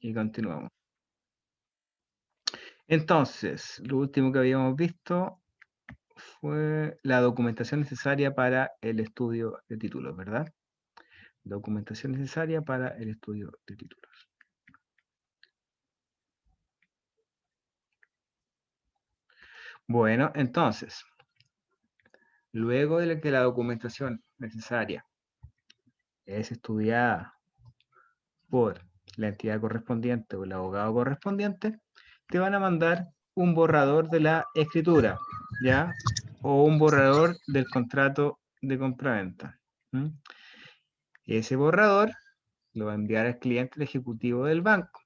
Y continuamos. Entonces, lo último que habíamos visto fue la documentación necesaria para el estudio de títulos, ¿verdad? Documentación necesaria para el estudio de títulos. Bueno, entonces, luego de que la documentación necesaria es estudiada por la entidad correspondiente o el abogado correspondiente, te van a mandar un borrador de la escritura, ¿ya? O un borrador del contrato de compraventa. Ese borrador lo va a enviar al cliente el ejecutivo del banco.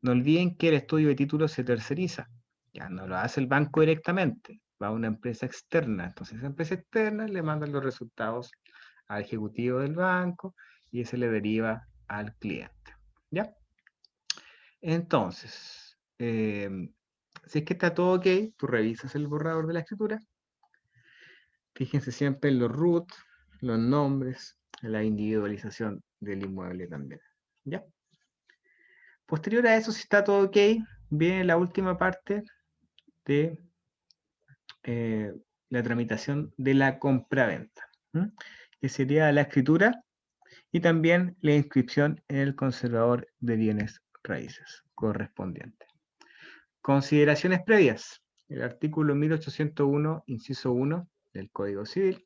No olviden que el estudio de títulos se terceriza. Ya no lo hace el banco directamente, va a una empresa externa. Entonces, esa empresa externa le manda los resultados al ejecutivo del banco y ese le deriva al cliente. ¿Ya? Entonces, si es que está todo ok, tú revisas el borrador de la escritura. Fíjense siempre en los root, los nombres, la individualización del inmueble también. ¿Ya? Posterior a eso, si está todo ok, viene la última parte de la tramitación de la compraventa, que sería la escritura y también la inscripción en el conservador de bienes raíces correspondiente. Consideraciones previas. El artículo 1801, inciso 1 del Código Civil,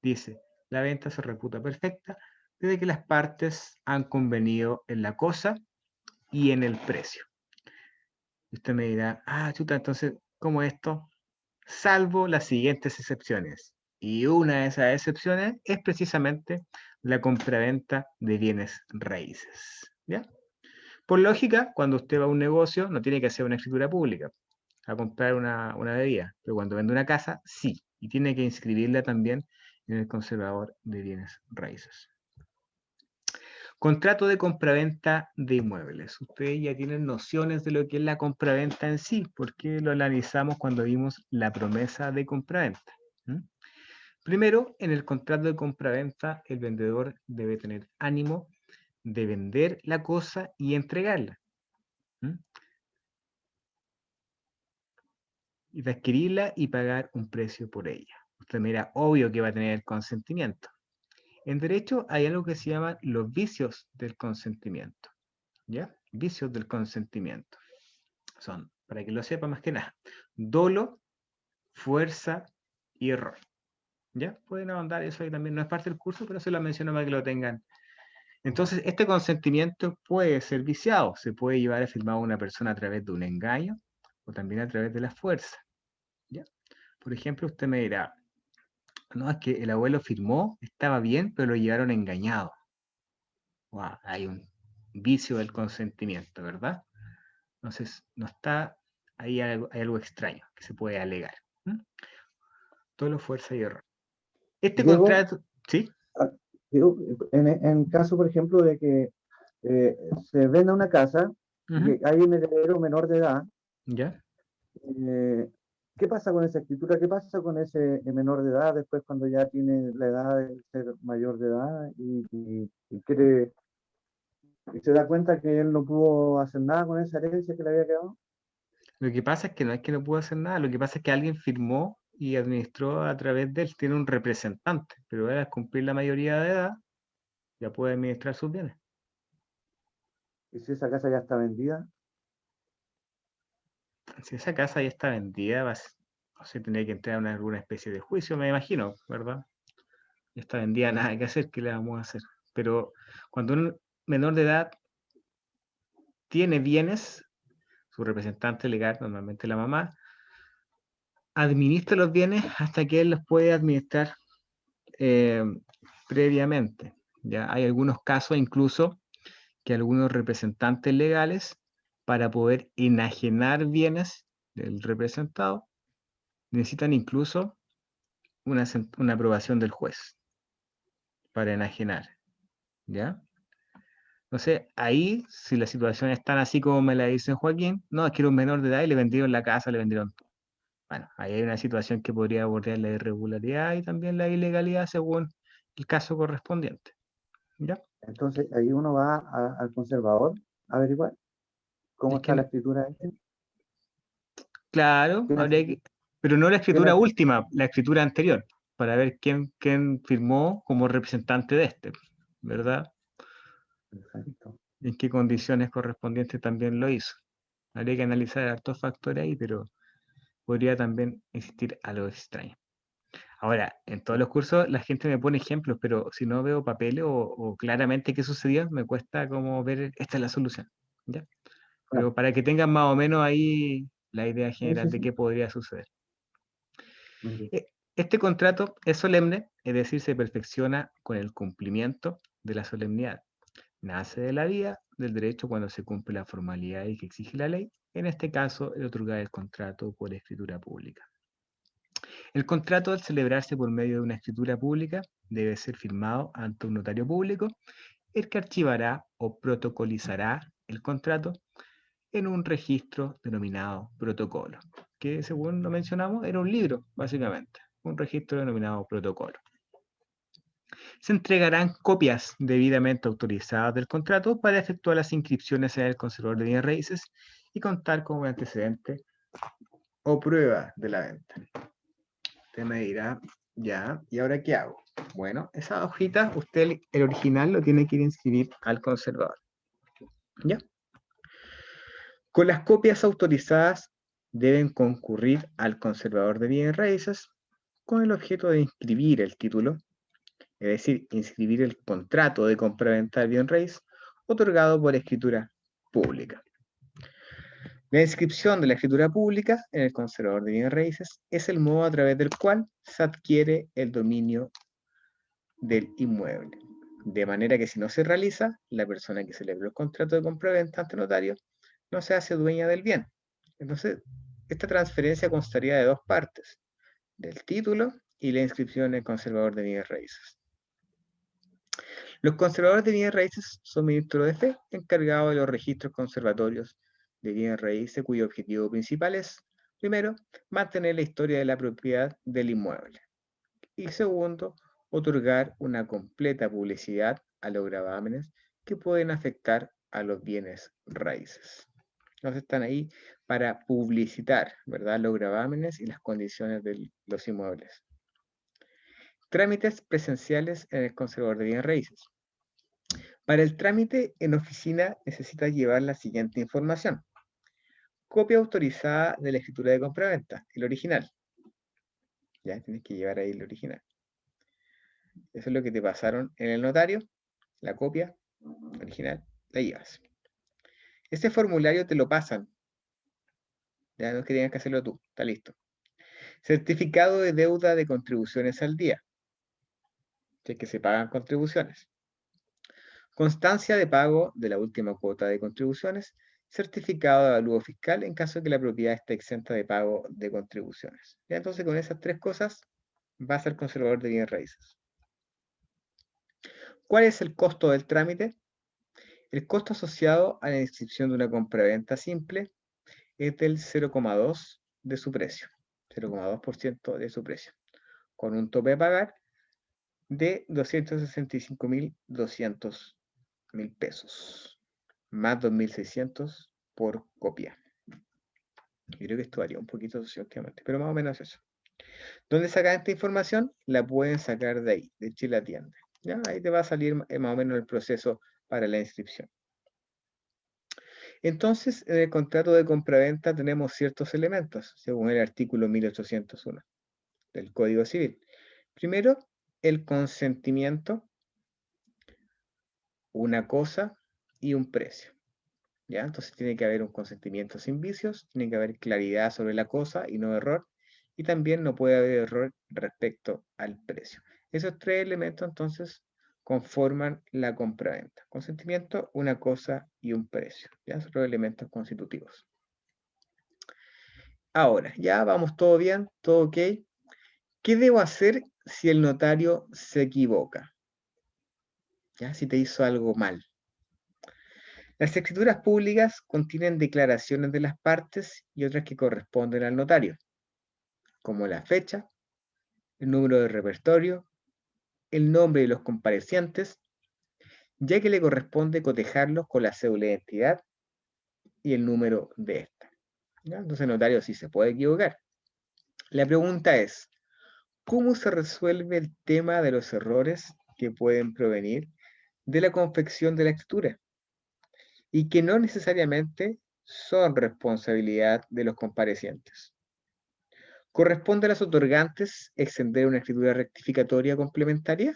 dice, la venta se reputa perfecta desde que las partes han convenido en la cosa y en el precio. Usted me dirá, chuta, entonces, ¿cómo esto? Salvo las siguientes excepciones. Y una de esas excepciones es precisamente la compraventa de bienes raíces. ¿Ya? Por lógica, cuando usted va a un negocio, no tiene que hacer una escritura pública a comprar una bebida, pero cuando vende una casa, sí, y tiene que inscribirla también en el conservador de bienes raíces. Contrato de compraventa de inmuebles. Ustedes ya tienen nociones de lo que es la compraventa en sí, porque lo analizamos cuando vimos la promesa de compraventa. Primero, en el contrato de compraventa, el vendedor debe tener ánimo de vender la cosa y entregarla. Y de adquirirla y pagar un precio por ella. Usted mira, obvio que va a tener consentimiento. En derecho hay algo que se llama los vicios del consentimiento. ¿Ya? Vicios del consentimiento. Son, para que lo sepa más que nada, dolo, fuerza y error. ¿Ya? Pueden ahondar, eso ahí también no es parte del curso, pero se lo menciono para que lo tengan. Entonces, este consentimiento puede ser viciado, se puede llevar a firmar a una persona a través de un engaño o también a través de la fuerza. ¿Ya? Por ejemplo, usted me dirá, no, es que el abuelo firmó, estaba bien, pero lo llevaron engañado. Wow, hay un vicio del consentimiento, ¿verdad? Entonces, no está, ahí hay algo extraño que se puede alegar. Todo fuerza y error. Este Diego, contrato, ¿sí? Diego, en caso, por ejemplo, de que se venda una casa y que hay un heredero menor de edad, ¿Ya? ¿qué pasa con esa escritura? ¿Qué pasa con ese menor de edad después cuando ya tiene la edad de ser mayor de edad y quiere y se da cuenta que él no pudo hacer nada con esa herencia que le había quedado? Lo que pasa es que no es que no pudo hacer nada, lo que pasa es que alguien firmó y administró a través de él, tiene un representante, pero él al cumplir la mayoría de edad ya puede administrar sus bienes. Y si esa casa ya está vendida, Si esa casa ya está vendida, no sé, tendría que entrar en alguna especie de juicio, me imagino, ¿verdad? Ya está vendida, nada que hacer, ¿qué le vamos a hacer? Pero cuando un menor de edad tiene bienes, su representante legal, normalmente la mamá, administra los bienes hasta que él los puede administrar eh, previamente. Ya hay algunos casos incluso que algunos representantes legales, para poder enajenar bienes del representado, necesitan incluso una aprobación del juez para enajenar. ¿Ya? Entonces, ahí, si la situación es tan así como me la dice Joaquín, no, es que era un menor de edad y le vendieron la casa, le vendieron todo. Bueno, ahí hay una situación que podría abordar la irregularidad y también la ilegalidad según el caso correspondiente. ¿Ya? entonces ahí uno va al conservador a averiguar. ¿Cómo Es está la que, escritura ahí? claro, ¿Quién, pero no la quién escritura última, la escritura anterior, para ver quién firmó como representante de este, ¿verdad? Perfecto. En qué condiciones correspondientes también lo hizo. Habría que analizar hartos factores ahí, pero podría también existir algo extraño. Ahora, en todos los cursos la gente me pone ejemplos, pero si no veo papeles o claramente qué sucedió, me cuesta como ver esta es la solución, ¿ya? Claro. Pero para que tengan más o menos ahí la idea Sí, general sí, de sí. qué podría suceder. Ok. Este contrato es solemne, es decir, se perfecciona con el cumplimiento de la solemnidad. Nace de la vía del derecho cuando se cumple la formalidad y que exige la ley, en este caso, el otorgar el contrato por escritura pública. El contrato, al celebrarse por medio de una escritura pública, debe ser firmado ante un notario público, el que archivará o protocolizará el contrato en un registro denominado protocolo, que según lo mencionamos era un libro, básicamente, un registro denominado protocolo. Se entregarán copias debidamente autorizadas del contrato para efectuar las inscripciones en el conservador de bienes raíces y contar con un antecedente o prueba de la venta. Usted me dirá, ya, ¿y ahora qué hago? Bueno, esa hojita, usted el original lo tiene que ir a inscribir al conservador. ¿Ya? Con las copias autorizadas deben concurrir al conservador de bienes raíces con el objeto de inscribir el título, es decir, inscribir el contrato de compraventa del bien raíz otorgado por escritura pública. La inscripción de la escritura pública en el conservador de bienes raíces es el modo a través del cual se adquiere el dominio del inmueble. De manera que si no se realiza, la persona que celebró el contrato de compraventa ante notario no se hace dueña del bien. Entonces, esta transferencia constaría de dos partes, del título y la inscripción en el conservador de bienes raíces. Los conservadores de bienes raíces son ministros de fe encargados de los registros conservatorios de bienes raíces cuyo objetivo principal es, primero, mantener la historia de la propiedad del inmueble y segundo, otorgar una completa publicidad a los gravámenes que pueden afectar a los bienes raíces. Entonces están ahí para publicitar, ¿verdad?, los gravámenes y las condiciones de los inmuebles. Trámites presenciales en el conservador de bienes raíces. Para el trámite en oficina necesitas llevar la siguiente información. Copia autorizada de la escritura de compraventa, el original. Ya tienes que llevar ahí el original. Eso es lo que te pasaron en el notario, la copia original, la llevas. Este formulario te lo pasan. Ya no es que tienes que hacerlo tú, está listo. Certificado de deuda de contribuciones al día. Si es que se pagan contribuciones. Constancia de pago de la última cuota de contribuciones. Certificado de avalúo fiscal en caso de que la propiedad esté exenta de pago de contribuciones. ¿Ya? Entonces, con esas tres cosas, vas al conservador de bienes raíces. ¿Cuál es el costo del trámite? El costo asociado a la inscripción de una compraventa simple es del 0,2 de su precio, 0,2% de su precio, con un tope a pagar de 265.200 pesos, más 2.600 por copia. Yo creo que esto varía un poquito sociológicamente, pero más o menos eso. ¿Dónde sacan esta información? La pueden sacar de ahí, de Chile Atiende. ¿Ya? Ahí te va a salir más o menos el proceso para la inscripción. Entonces, en el contrato de compraventa tenemos ciertos elementos, según el artículo 1801 del Código Civil. Primero, el consentimiento, una cosa y un precio. ¿Ya? Entonces tiene que haber un consentimiento sin vicios, tiene que haber claridad sobre la cosa y no error, y también no puede haber error respecto al precio. Esos tres elementos entonces conforman la compraventa. Consentimiento, una cosa y un precio. ¿Ya? Son los elementos constitutivos. Ahora, ya vamos todo bien, todo ok. ¿Qué debo hacer si el notario se equivoca? ¿Ya? Si te hizo algo mal. Las escrituras públicas contienen declaraciones de las partes y otras que corresponden al notario, como la fecha, el número de repertorio, el nombre de los comparecientes, ya que le corresponde cotejarlos con la cédula de identidad y el número de esta. ¿Ya? Entonces el notario sí se puede equivocar. La pregunta es, ¿cómo se resuelve el tema de los errores que pueden provenir de la confección de la escritura y que no necesariamente son responsabilidad de los comparecientes? ¿Corresponde a los otorgantes extender una escritura rectificatoria complementaria?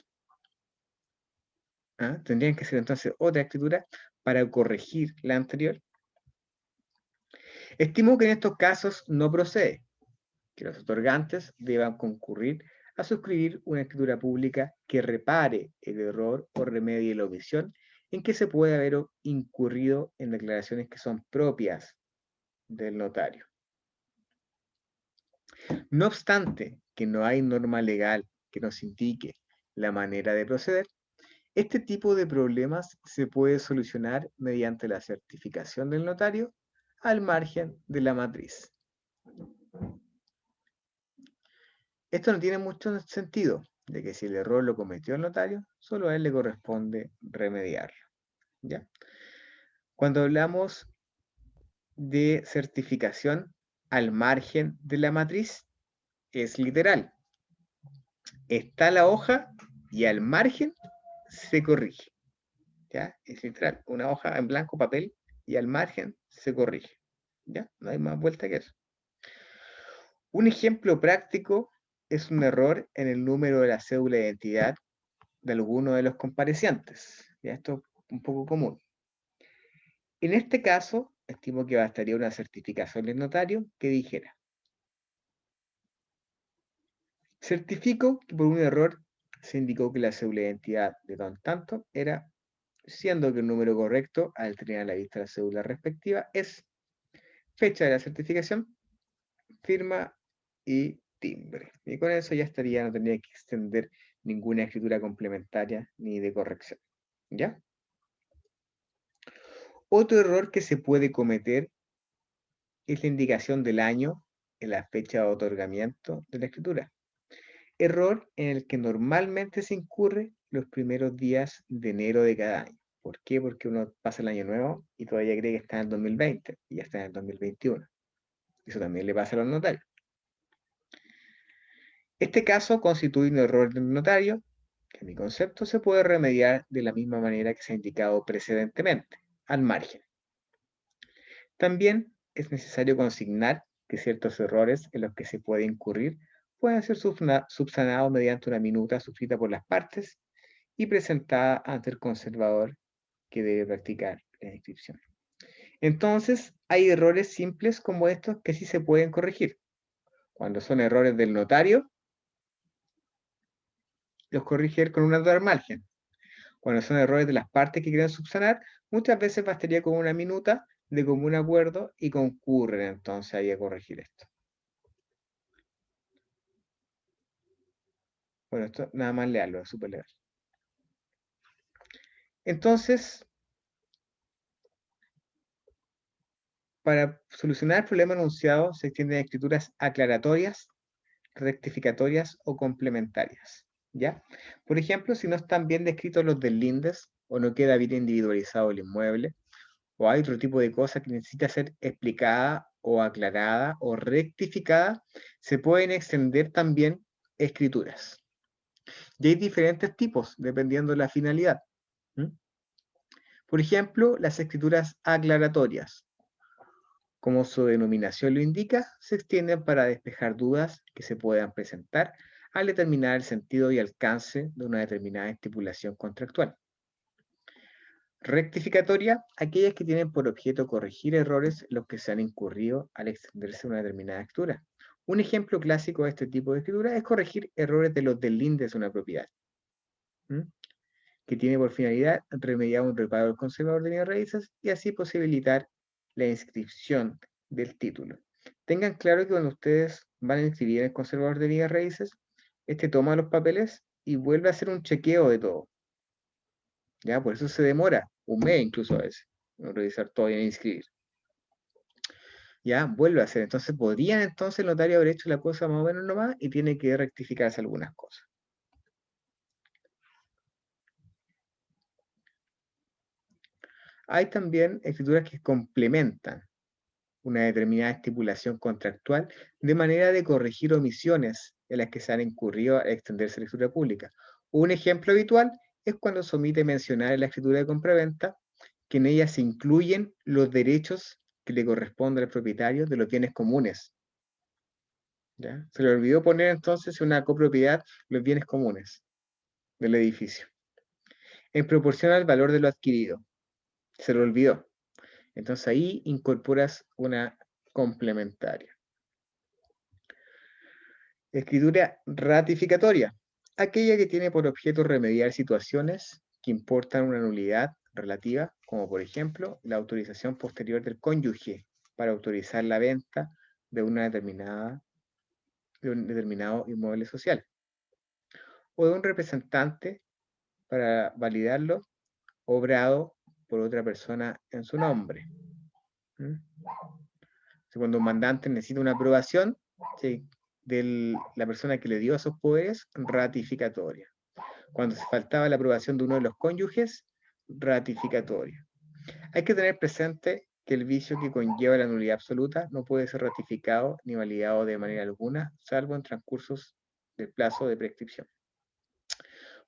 ¿Ah? ¿Tendrían que ser entonces otra escritura para corregir la anterior? Estimo que en estos casos no procede que los otorgantes deban concurrir a suscribir una escritura pública que repare el error o remedie la omisión en que se puede haber incurrido en declaraciones que son propias del notario. No obstante que no hay norma legal que nos indique la manera de proceder, este tipo de problemas se puede solucionar mediante la certificación del notario al margen de la matriz. Esto no tiene mucho sentido, de que si el error lo cometió el notario, solo a él le corresponde remediarlo. ¿Ya? Cuando hablamos de certificación al margen de la matriz, es literal. Está la hoja y al margen se corrige. ¿Ya? Es literal, una hoja en blanco, papel, y al margen se corrige. ¿Ya? No hay más vuelta que eso. Un ejemplo práctico es un error en el número de la cédula de identidad de alguno de los comparecientes. ¿Ya? Esto es un poco común. En este caso, estimo que bastaría una certificación del notario que dijera: certifico que por un error se indicó que la cédula de identidad de don tanto era, siendo que el número correcto, al tener a la vista la cédula respectiva, es fecha de la certificación, firma y timbre. Y con eso ya estaría, no tendría que extender ninguna escritura complementaria ni de corrección. ¿Ya? Otro error que se puede cometer es la indicación del año en la fecha de otorgamiento de la escritura. Error en el que normalmente se incurre los primeros días de enero de cada año. ¿Por qué? Porque uno pasa el año nuevo y todavía cree que está en el 2020 y ya está en el 2021. Eso también le pasa a los notarios. Este caso constituye un error del notario que en mi concepto se puede remediar de la misma manera que se ha indicado precedentemente, al margen. También es necesario consignar que ciertos errores en los que se puede incurrir pueden ser subsanados mediante una minuta suscrita por las partes y presentada ante el conservador que debe practicar la inscripción. Entonces, hay errores simples como estos que sí se pueden corregir. Cuando son errores del notario, los corrige con una nota al margen. Cuando son errores de las partes que quieren subsanar, muchas veces bastaría con una minuta de común acuerdo y concurren entonces ahí a corregir esto. Bueno, esto nada más leerlo, es súper legal. Entonces, para solucionar el problema enunciado se extienden escrituras aclaratorias, rectificatorias o complementarias. ¿Ya? Por ejemplo, si no están bien descritos los deslindes o no queda bien individualizado el inmueble, o hay otro tipo de cosa que necesita ser explicada o aclarada o rectificada, se pueden extender también escrituras. Y hay diferentes tipos dependiendo de la finalidad. Por ejemplo, las escrituras aclaratorias, como su denominación lo indica, se extienden para despejar dudas que se puedan presentar al determinar el sentido y alcance de una determinada estipulación contractual. Rectificatoria, aquellas que tienen por objeto corregir errores en los que se han incurrido al extenderse una determinada escritura. Un ejemplo clásico de este tipo de escritura es corregir errores de los deslindes de una propiedad, que tiene por finalidad remediar un reparo del conservador de bienes raíces y así posibilitar la inscripción del título. Tengan claro que cuando ustedes van a inscribir en el conservador de bienes raíces, este toma los papeles y vuelve a hacer un chequeo de todo. ¿Ya? Por eso se demora un mes incluso a veces, en revisar todo y en inscribir. Ya, vuelve a hacer. Entonces, podrían entonces el notario haber hecho la cosa más o menos nomás y tiene que rectificarse algunas cosas. Hay también escrituras que complementan una determinada estipulación contractual de manera de corregir omisiones en las que se han incurrido al extenderse la escritura pública. Un ejemplo habitual es cuando se omite mencionar en la escritura de compraventa que en ella se incluyen los derechos que le corresponden al propietario de los bienes comunes. ¿Ya? Se le olvidó poner entonces en una copropiedad los bienes comunes del edificio, en proporción al valor de lo adquirido. Se le olvidó. Entonces ahí incorporas una complementaria. Escritura ratificatoria. Aquella que tiene por objeto remediar situaciones que importan una nulidad relativa, como por ejemplo la autorización posterior del cónyuge para autorizar la venta de un determinado inmueble social, o de un representante para validarlo obrado por otra persona en su nombre. Cuando un mandante necesita una aprobación de la persona que le dio esos poderes, ratificatoria. Cuando se faltaba la aprobación de uno de los cónyuges, ratificatoria. Hay que tener presente que el vicio que conlleva la nulidad absoluta no puede ser ratificado ni validado de manera alguna, salvo en transcursos del plazo de prescripción.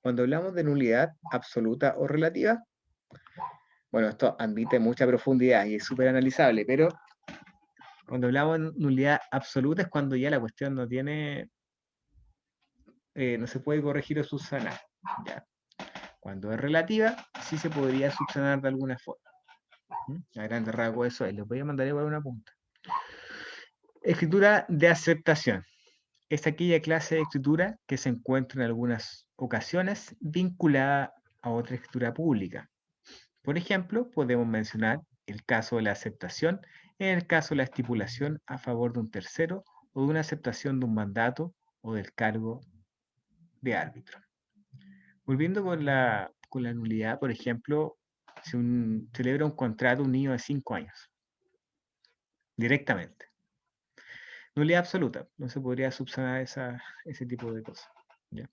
Cuando hablamos de nulidad absoluta o relativa, bueno, esto admite mucha profundidad y es súper analizable, pero cuando hablamos de nulidad absoluta es cuando ya la cuestión no tiene, no se puede corregir o subsanar. ¿Ya? Cuando es relativa, sí se podría subsanar de alguna forma. A grandes rasgos eso es. Les voy a mandar igual una punta. Escritura de aceptación. Es aquella clase de escritura que se encuentra en algunas ocasiones vinculada a otra escritura pública. Por ejemplo, podemos mencionar el caso de la aceptación en el caso de la estipulación a favor de un tercero o de una aceptación de un mandato o del cargo de árbitro. Volviendo con la nulidad, por ejemplo, si celebra un contrato un niño de 5 años, directamente. Nulidad absoluta, no se podría subsanar ese tipo de cosas. ¿Ya?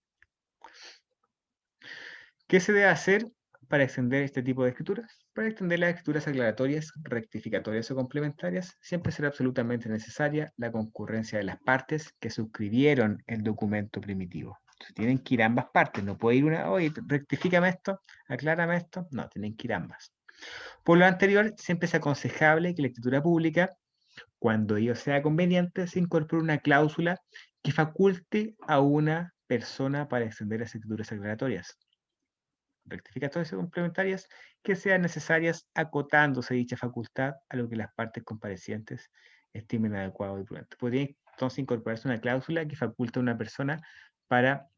¿Qué se debe hacer para extender este tipo de escrituras? Para extender las escrituras aclaratorias, rectificatorias o complementarias, siempre será absolutamente necesaria la concurrencia de las partes que suscribieron el documento primitivo. Entonces, tienen que ir ambas partes, no puede ir una, oye, rectifícame esto, aclárame esto, no, tienen que ir ambas. Por lo anterior, siempre es aconsejable que la escritura pública, cuando ello sea conveniente, se incorpore una cláusula que faculte a una persona para extender las escrituras aclaratorias, rectificatorias y complementarias que sean necesarias, acotándose dicha facultad a lo que las partes comparecientes estimen adecuado y prudente. Podría entonces incorporarse una cláusula que faculte a una persona para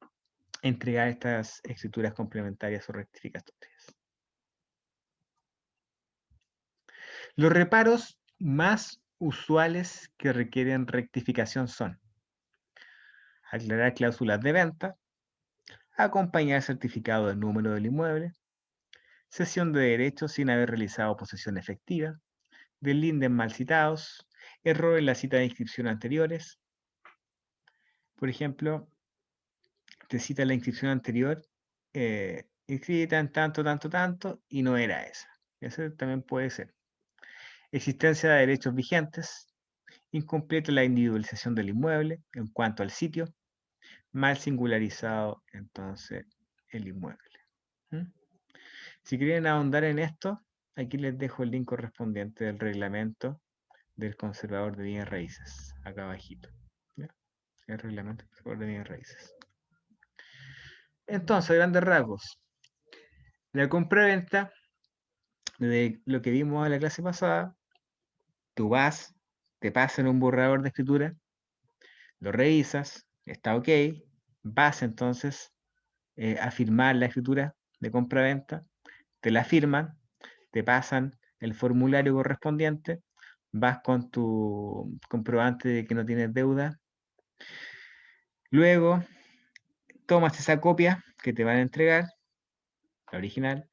entregar estas escrituras complementarias o rectificatorias. Los reparos más usuales que requieren rectificación son aclarar cláusulas de venta, acompañar certificado del número del inmueble, cesión de derechos sin haber realizado posesión efectiva, deslindes mal citados, error en la cita de inscripción anteriores. Por ejemplo, te cita la inscripción anterior, inscrita en tanto, tanto, tanto, y no era esa. Eso también puede ser. Existencia de derechos vigentes, incompleta la individualización del inmueble en cuanto al sitio, mal singularizado entonces el inmueble. Si quieren ahondar en esto, aquí les dejo el link correspondiente del reglamento del conservador de bienes raíces, acá abajito. ¿Ya? El reglamento del conservador de bienes raíces. Entonces, a grandes rasgos, la compra-venta, de lo que vimos en la clase pasada, tú vas, te pasan un borrador de escritura, lo revisas, está ok, vas entonces a firmar la escritura de compra-venta, te la firman, te pasan el formulario correspondiente, vas con tu comprobante de que no tienes deuda, luego tomas esa copia que te van a entregar, la original,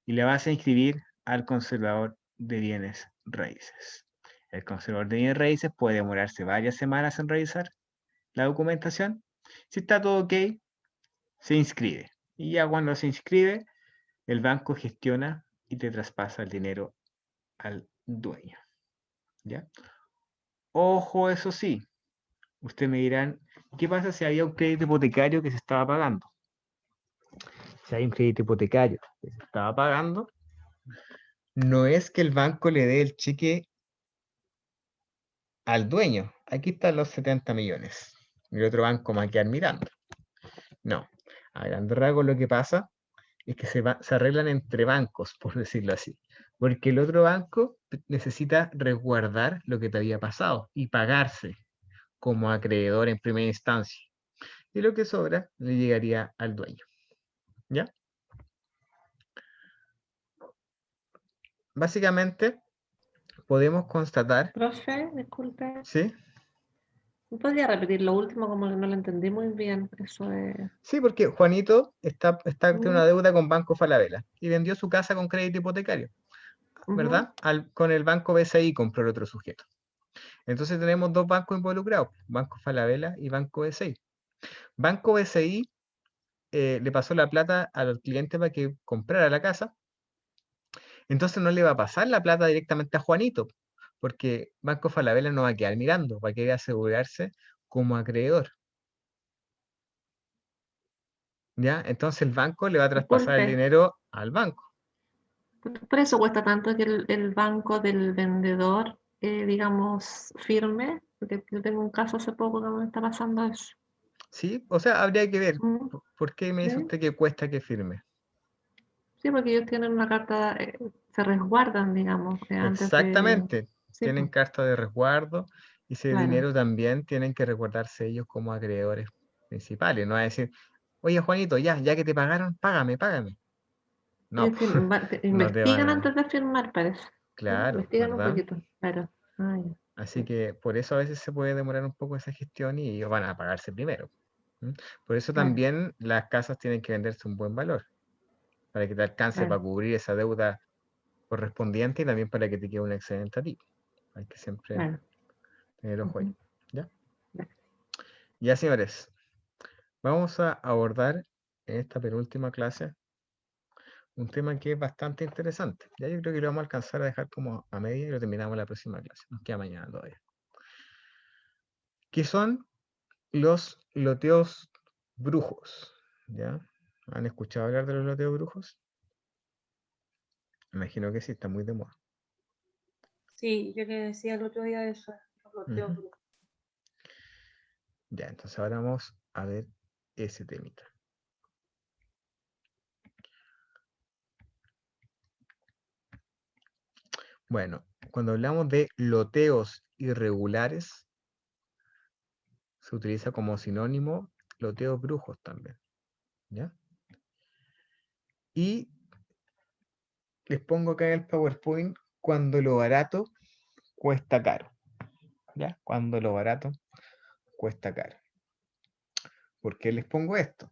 y la vas a inscribir al conservador de bienes raíces. El conservador de bienes raíces puede demorarse varias semanas en revisar la documentación. Si está todo ok, se inscribe. Y ya cuando se inscribe, el banco gestiona y te traspasa el dinero al dueño. ¿Ya? Ojo, eso sí, ustedes me dirán, ¿qué pasa si había un crédito hipotecario que se estaba pagando? Si hay un crédito hipotecario que se estaba pagando, no es que el banco le dé el cheque al dueño. Aquí están los 70 millones. Y el otro banco va a quedar mirando. No. A grandes rasgos lo que pasa es que se arreglan entre bancos, por decirlo así. Porque el otro banco necesita resguardar lo que te había pasado y pagarse como acreedor en primera instancia. Y lo que sobra le llegaría al dueño. ¿Ya? Básicamente, podemos constatar, Profe, disculpe. ¿sí? ¿Me podría repetir lo último? Como que no lo entendí muy bien. Eso de... Sí, porque Juanito tiene una Ujú, deuda con Banco Falabella y vendió su casa con crédito hipotecario, ujú. ¿verdad? Con el Banco BCI compró el otro sujeto. Entonces tenemos dos bancos involucrados, Banco Falabella y Banco BCI. Banco BCI le pasó la plata al cliente para que comprara la casa, entonces no le va a pasar la plata directamente a Juanito, porque Banco Falabella no va a quedar mirando, va a querer asegurarse como acreedor. ¿Ya? Entonces el banco le va a traspasar el Disculpe, dinero al banco. por eso cuesta tanto que el banco del vendedor, digamos, firme, porque yo tengo un caso hace poco que me está pasando eso. ¿Sí? O sea, habría que ver. Mm, ¿Por qué me dice ¿sí? usted que cuesta que firme? Sí, porque ellos tienen una carta, se resguardan, digamos, antes de... Exactamente. Sí, Tienen pues, carta de resguardo y ese claro. dinero también tienen que resguardarse ellos como acreedores principales. No va a decir, oye Juanito, ya que te pagaron, págame, págame. No, Ellos no te van investigan a... antes de firmar, parece. ¿Sí? Claro, Investigan un ¿verdad? poquito, claro. Ah, ya. Así Sí. que por eso a veces se puede demorar un poco esa gestión y ellos van a pagarse primero. ¿M? Por eso Claro, también las casas tienen que venderse un buen valor, para que te alcance para claro. cubrir esa deuda correspondiente y también para que te quede un excedente a ti. Hay que siempre Claro. tener ojo ahí. Ujú. ¿Ya? Ya. Ya, señores, vamos a abordar en esta penúltima clase un tema que es bastante interesante. Ya yo creo que lo vamos a alcanzar a dejar como a media y lo terminamos la próxima clase. Nos queda mañana todavía. ¿Qué son los loteos brujos? ¿Ya? ¿Han escuchado hablar de los loteos brujos? Me imagino que sí, está muy de moda. Sí, yo le decía el otro día eso, los loteos Ujú. brujos. Ya, entonces ahora vamos a ver ese temita. Bueno, cuando hablamos de loteos irregulares, se utiliza como sinónimo loteos brujos también, ¿ya? Y les pongo acá en el PowerPoint cuando lo barato cuesta caro, ¿ya? Cuando lo barato cuesta caro. ¿Por qué les pongo esto?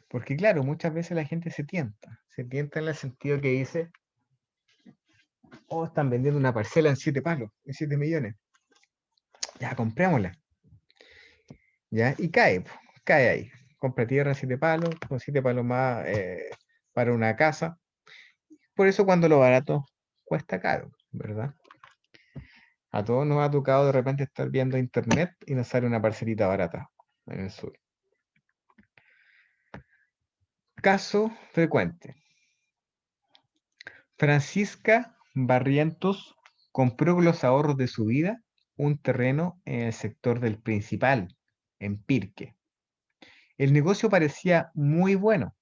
Porque claro, muchas veces la gente se tienta en el sentido que dice, oh, están vendiendo una parcela en 7 palos, en 7 millones, ya comprémosla, ¿ya? Y cae, po, cae ahí, compra tierra en 7 palos, con 7 palos más para una casa. Por eso cuando lo barato cuesta caro, ¿verdad? A todos nos ha tocado de repente estar viendo internet y nos sale una parcelita barata en el sur. Caso frecuente. Francisca Barrientos compró con los ahorros de su vida un terreno en el sector del Principal, en Pirque. El negocio parecía muy bueno,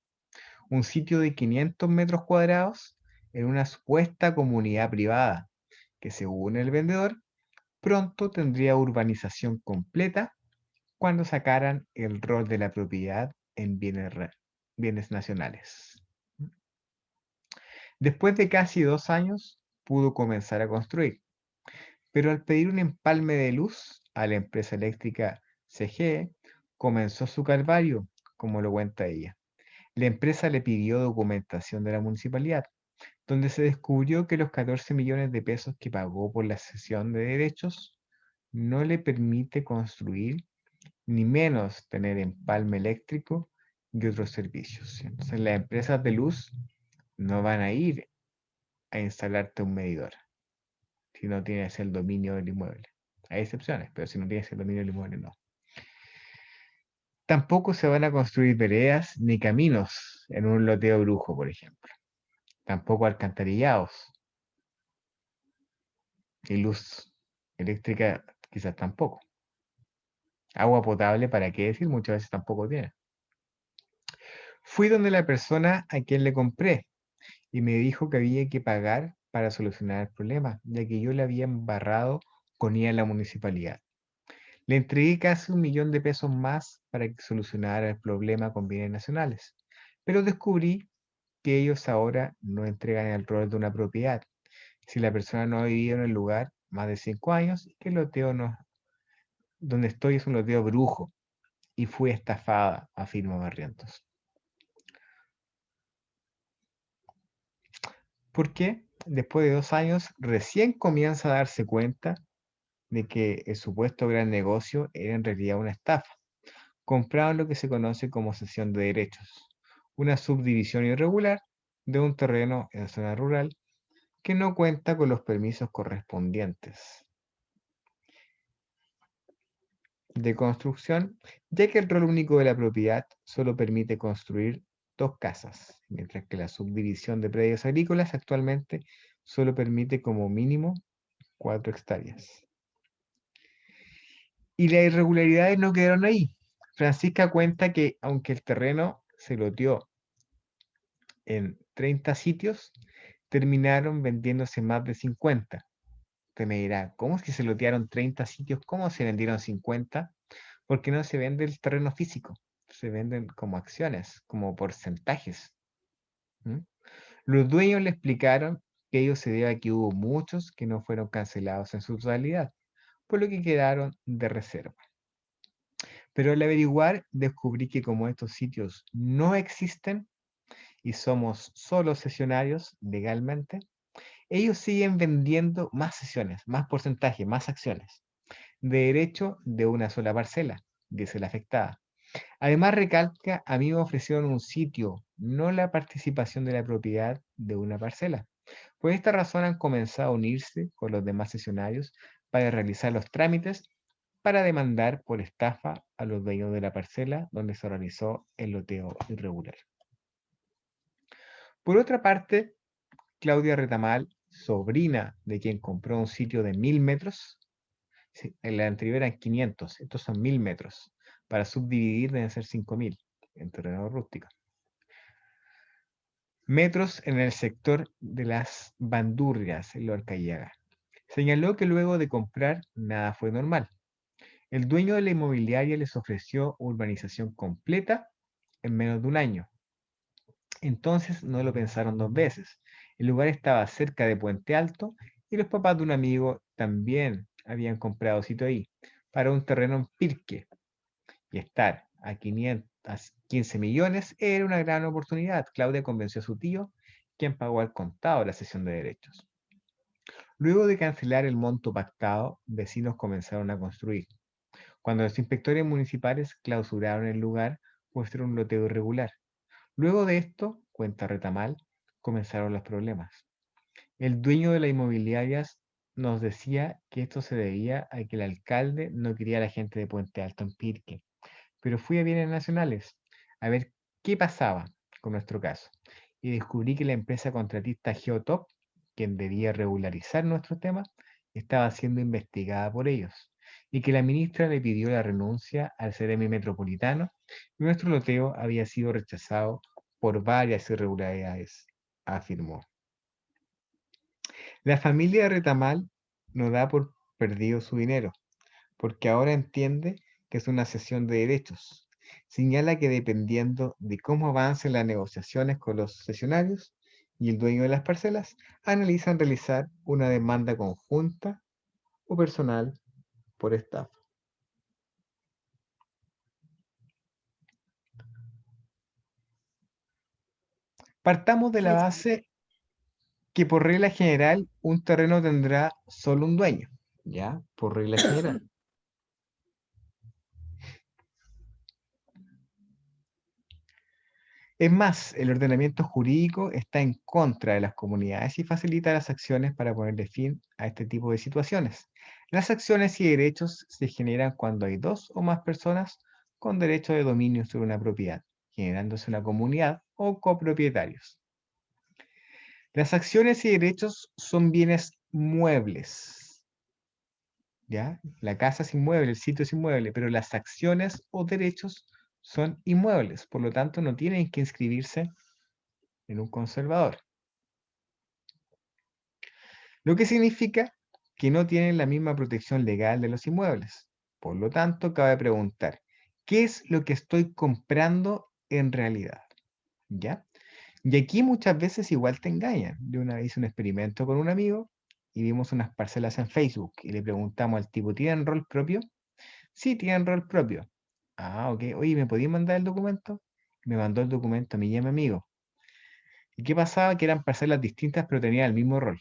un sitio de 500 metros cuadrados en una supuesta comunidad privada, que según el vendedor, pronto tendría urbanización completa cuando sacaran el rol de la propiedad en bienes nacionales. Después de casi 2 años, pudo comenzar a construir, pero al pedir un empalme de luz a la empresa eléctrica CGE, comenzó su calvario, como lo cuenta ella. La empresa le pidió documentación de la municipalidad, donde se descubrió que los 14 millones de pesos que pagó por la cesión de derechos no le permite construir ni menos tener empalme eléctrico y otros servicios. Entonces las empresas de luz no van a ir a instalarte un medidor si no tienes el dominio del inmueble. Hay excepciones, pero si no tienes el dominio del inmueble, no. Tampoco se van a construir veredas ni caminos en un loteo brujo, por ejemplo. Tampoco alcantarillados. Y luz eléctrica quizás tampoco. Agua potable, ¿para qué decir? Muchas veces tampoco tiene. Fui donde la persona a quien le compré y me dijo que había que pagar para solucionar el problema, ya que yo le había embarrado con ella a la municipalidad. Le entregué casi 1.000.000 de pesos más para que solucionara el problema con bienes nacionales, pero descubrí que ellos ahora no entregan el rol de una propiedad, si la persona no ha vivido en el lugar más de 5 años, que el loteo no, donde estoy es un loteo brujo, y fui estafada, afirma Barrientos. ¿Por qué? Después de 2 años, recién comienza a darse cuenta de que el supuesto gran negocio era en realidad una estafa. Compraron lo que se conoce como cesión de derechos, una subdivisión irregular de un terreno en zona rural que no cuenta con los permisos correspondientes de construcción, ya que el rol único de la propiedad solo permite construir 2 casas, mientras que la subdivisión de predios agrícolas actualmente solo permite como mínimo 4 hectáreas. Y las irregularidades no quedaron ahí. Francisca cuenta que aunque el terreno se loteó en 30 sitios, terminaron vendiéndose más de 50. Usted me dirá, ¿cómo es que se lotearon 30 sitios? ¿Cómo se vendieron 50? Porque no se vende el terreno físico, se venden como acciones, como porcentajes. ¿Mm? Los dueños le explicaron que ello se debe a que hubo muchos que no fueron cancelados en su totalidad, por lo que quedaron de reserva. Pero al averiguar, descubrí que como estos sitios no existen y somos solo sesionarios legalmente, ellos siguen vendiendo más sesiones, más porcentaje, más acciones, de derecho de una sola parcela, dice la afectada. Además, recalca, a mí me ofrecieron un sitio, no la participación de la propiedad de una parcela. Por esta razón han comenzado a unirse con los demás sesionarios para realizar los trámites para demandar por estafa a los dueños de la parcela donde se realizó el loteo irregular. Por otra parte, Claudia Retamal, sobrina de quien compró un sitio de 1.000 metros, en la anterior eran 500, estos son 1.000 metros, para subdividir deben ser 5.000 en terreno rústico. Metros en el sector de las Bandurrias, en Lorca Yaga. Señaló que luego de comprar nada fue normal. El dueño de la inmobiliaria les ofreció urbanización completa en menos de un año. Entonces no lo pensaron 2 veces. El lugar estaba cerca de Puente Alto y los papás de un amigo también habían comprado sitio ahí, para un terreno en Pirque. Y estar a 15 millones era una gran oportunidad. Claudia convenció a su tío, quien pagó al contado la cesión de derechos. Luego de cancelar el monto pactado, vecinos comenzaron a construir. Cuando los inspectores municipales clausuraron el lugar, por ser un loteo irregular. Luego de esto, cuenta Retamal, comenzaron los problemas. El dueño de las inmobiliarias nos decía que esto se debía a que el alcalde no quería a la gente de Puente Alto en Pirque, pero fui a bienes nacionales a ver qué pasaba con nuestro caso y descubrí que la empresa contratista Geotop, quien debía regularizar nuestro tema, estaba siendo investigada por ellos y que la ministra le pidió la renuncia al CDM metropolitano y nuestro loteo había sido rechazado por varias irregularidades, afirmó. La familia de Retamal no da por perdido su dinero, porque ahora entiende que es una cesión de derechos. Señala que dependiendo de cómo avancen las negociaciones con los cesionarios y el dueño de las parcelas, analizan realizar una demanda conjunta o personal por estafa. Partamos de la base que por regla general un terreno tendrá solo un dueño, ¿ya? Por regla general. Es más, el ordenamiento jurídico está en contra de las comunidades y facilita las acciones para ponerle fin a este tipo de situaciones. Las acciones y derechos se generan cuando hay dos o más personas con derecho de dominio sobre una propiedad, generándose una comunidad o copropietarios. Las acciones y derechos son bienes muebles. ¿Ya? La casa es inmueble, el sitio es inmueble, pero las acciones o derechos son inmuebles, por lo tanto no tienen que inscribirse en un conservador. Lo que significa que no tienen la misma protección legal de los inmuebles. Por lo tanto, cabe preguntar, ¿qué es lo que estoy comprando en realidad? ¿Ya? Y aquí muchas veces igual te engañan. Yo una vez hice un experimento con un amigo y vimos unas parcelas en Facebook y le preguntamos al tipo, ¿tienen rol propio? Sí, tienen rol propio. Ah, ok. Oye, ¿me podías mandar el documento? Me mandó el documento a mí y a mi amigo. ¿Y qué pasaba? Que eran parcelas distintas pero tenían el mismo rol.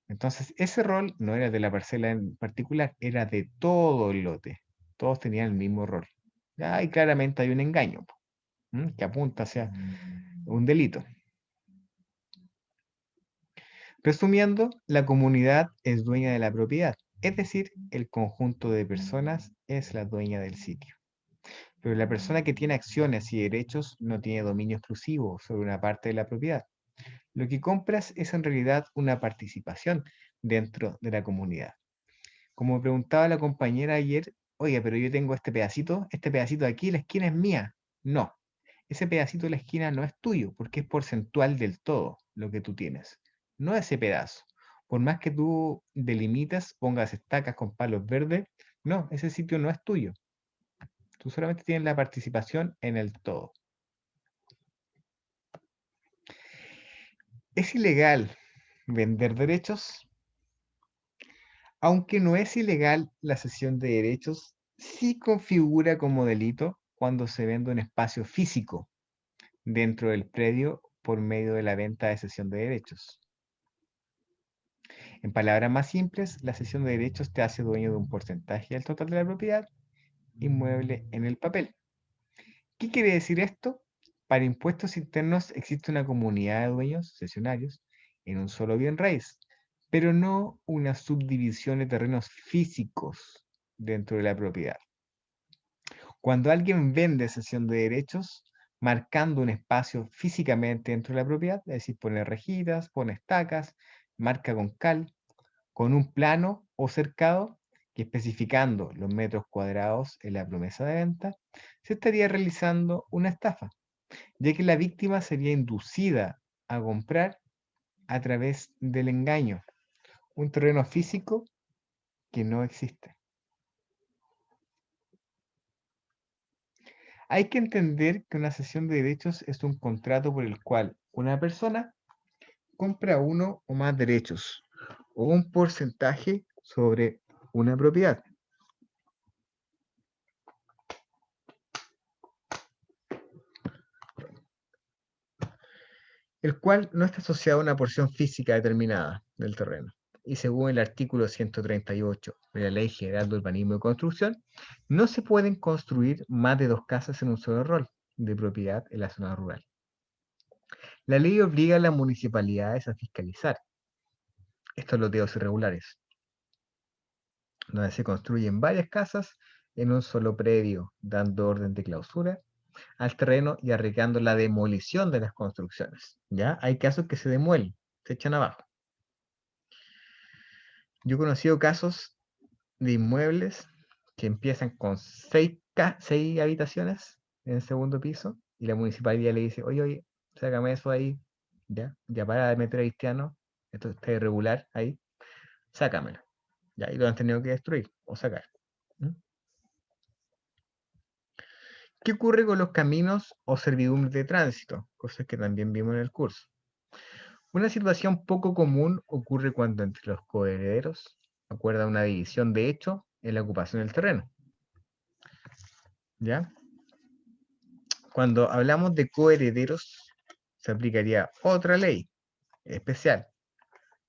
Entonces, ese rol no era de la parcela en particular, era de todo el lote. Todos tenían el mismo rol. Ya, y claramente hay un engaño, que apunta hacia un delito. Resumiendo, la comunidad es dueña de la propiedad, es decir, el conjunto de personas es la dueña del sitio. Pero la persona que tiene acciones y derechos no tiene dominio exclusivo sobre una parte de la propiedad. Lo que compras es en realidad una participación dentro de la comunidad. Como preguntaba la compañera ayer, oiga, pero yo tengo este pedacito de aquí, la esquina es mía. No, ese pedacito de la esquina no es tuyo, porque es porcentual del todo lo que tú tienes, no ese pedazo. Por más que tú delimitas, pongas estacas con palos verdes, no, ese sitio no es tuyo. Tú solamente tienes la participación en el todo. ¿Es ilegal vender derechos? Aunque no es ilegal la cesión de derechos, sí configura como delito cuando se vende un espacio físico dentro del predio por medio de la venta de cesión de derechos. En palabras más simples, la cesión de derechos te hace dueño de un porcentaje del total de la propiedad inmueble en el papel. ¿Qué quiere decir esto? Para impuestos internos existe una comunidad de dueños cesionarios en un solo bien raíz, pero no una subdivisión de terrenos físicos dentro de la propiedad. Cuando alguien vende cesión de derechos, marcando un espacio físicamente dentro de la propiedad, es decir, pone rejitas, pone estacas, marca con cal, con un plano o cercado y especificando los metros cuadrados en la promesa de venta, se estaría realizando una estafa, ya que la víctima sería inducida a comprar a través del engaño, un terreno físico que no existe. Hay que entender que una cesión de derechos es un contrato por el cual una persona compra uno o más derechos o un porcentaje sobre una propiedad. El cual no está asociado a una porción física determinada del terreno. Y según el artículo 138 de la Ley General de Urbanismo y Construcción, no se pueden construir más de 2 casas en un solo rol de propiedad en la zona rural. La ley obliga a las municipalidades a fiscalizar estos loteos irregulares, donde se construyen varias casas en un solo predio, dando orden de clausura al terreno y arriesgando la demolición de las construcciones. ¿Ya? Hay casos que se demuelen, se echan abajo. Yo he conocido casos de inmuebles que empiezan con 6 habitaciones en el segundo piso y la municipalidad le dice, oye, sácame eso ahí, ya para de meter a haitianos, esto está irregular ahí, sácamelo. Ya, y lo han tenido que destruir o sacar. ¿Mm? ¿Qué ocurre con los caminos o servidumbres de tránsito? Cosas que también vimos en el curso. Una situación poco común ocurre cuando entre los coherederos acuerdan una división de hecho en la ocupación del terreno. ¿Ya? Cuando hablamos de coherederos, se aplicaría otra ley especial,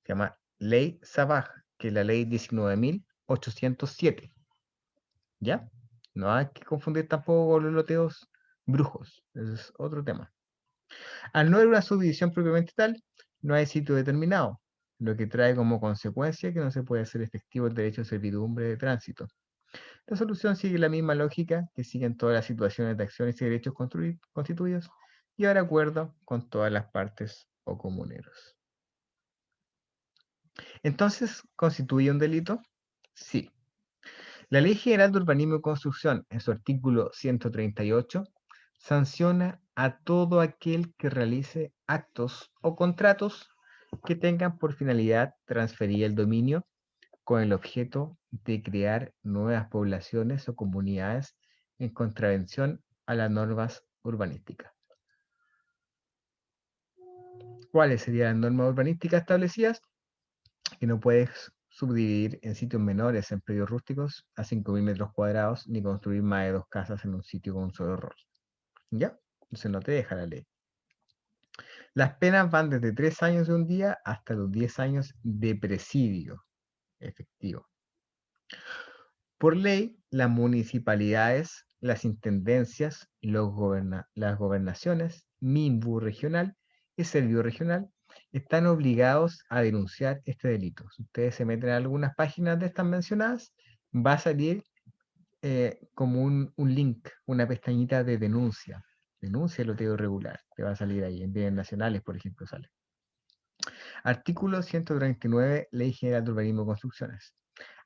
se llama Ley Sabaj, que es la ley 19.807. ¿Ya? No hay que confundir tampoco con los loteos brujos, ese es otro tema. Al no haber una subdivisión propiamente tal, no hay sitio determinado, lo que trae como consecuencia que no se puede hacer efectivo el derecho a servidumbre de tránsito. La solución sigue la misma lógica que siguen todas las situaciones de acciones y derechos constituidos y ahora acuerdo con todas las partes o comuneros. Entonces, ¿constituye un delito? Sí. La Ley General de Urbanismo y Construcción, en su artículo 138, sanciona a todo aquel que realice actos o contratos que tengan por finalidad transferir el dominio con el objeto de crear nuevas poblaciones o comunidades en contravención a las normas urbanísticas. ¿Cuáles serían las normas urbanísticas establecidas? Que no puedes subdividir en sitios menores en predios rústicos a 5.000 metros cuadrados ni construir más de 2 casas en un sitio con un solo rol. ¿Ya? Entonces no te deja la ley. Las penas van desde 3 años de un día hasta los 10 años de presidio efectivo. Por ley, las municipalidades, las intendencias, las gobernaciones, MINBU regional y Servio regional están obligados a denunciar este delito. Si ustedes se meten en algunas páginas de estas mencionadas, va a salir como un link, una pestañita de denuncia. Denuncia el loteo irregular. Te va a salir ahí. En bienes nacionales, por ejemplo, sale. Artículo 139, Ley General de Urbanismo y Construcciones.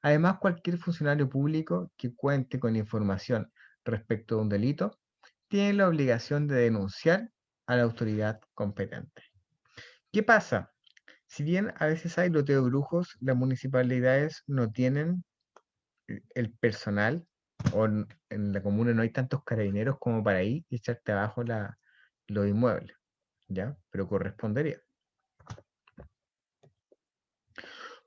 Además, cualquier funcionario público que cuente con información respecto de un delito tiene la obligación de denunciar a la autoridad competente. ¿Qué pasa? Si bien a veces hay loteo de brujos, las municipalidades no tienen el personal, o en la comuna no hay tantos carabineros como para ir y echarte abajo los inmuebles, ¿ya? Pero correspondería.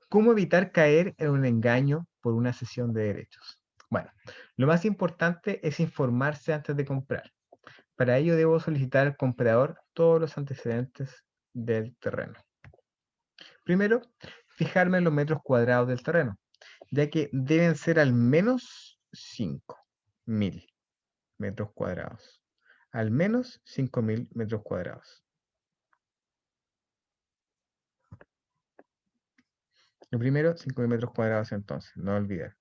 ¿Cómo evitar caer en un engaño por una cesión de derechos? Bueno, lo más importante es informarse antes de comprar. Para ello debo solicitar al comprador todos los antecedentes del terreno. Primero, fijarme en los metros cuadrados del terreno, ya que deben ser al menos 5.000 metros cuadrados. Al menos 5.000 metros cuadrados. Lo primero, 5.000 metros cuadrados entonces, no olvidar.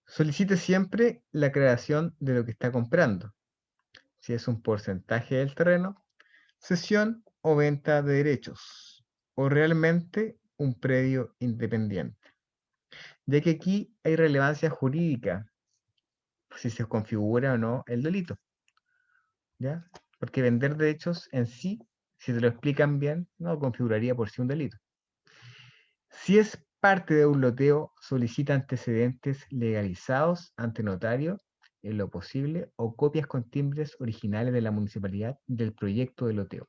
Solicite siempre la aclaración de lo que está comprando. Si es un porcentaje del terreno, cesión o venta de derechos, o realmente un predio independiente. Ya que aquí hay relevancia jurídica, si se configura o no el delito. ¿Ya? Porque vender derechos en sí, si te lo explican bien, no configuraría por sí un delito. Si es parte de un loteo, solicita antecedentes legalizados ante notario en lo posible o copias con timbres originales de la municipalidad del proyecto de loteo.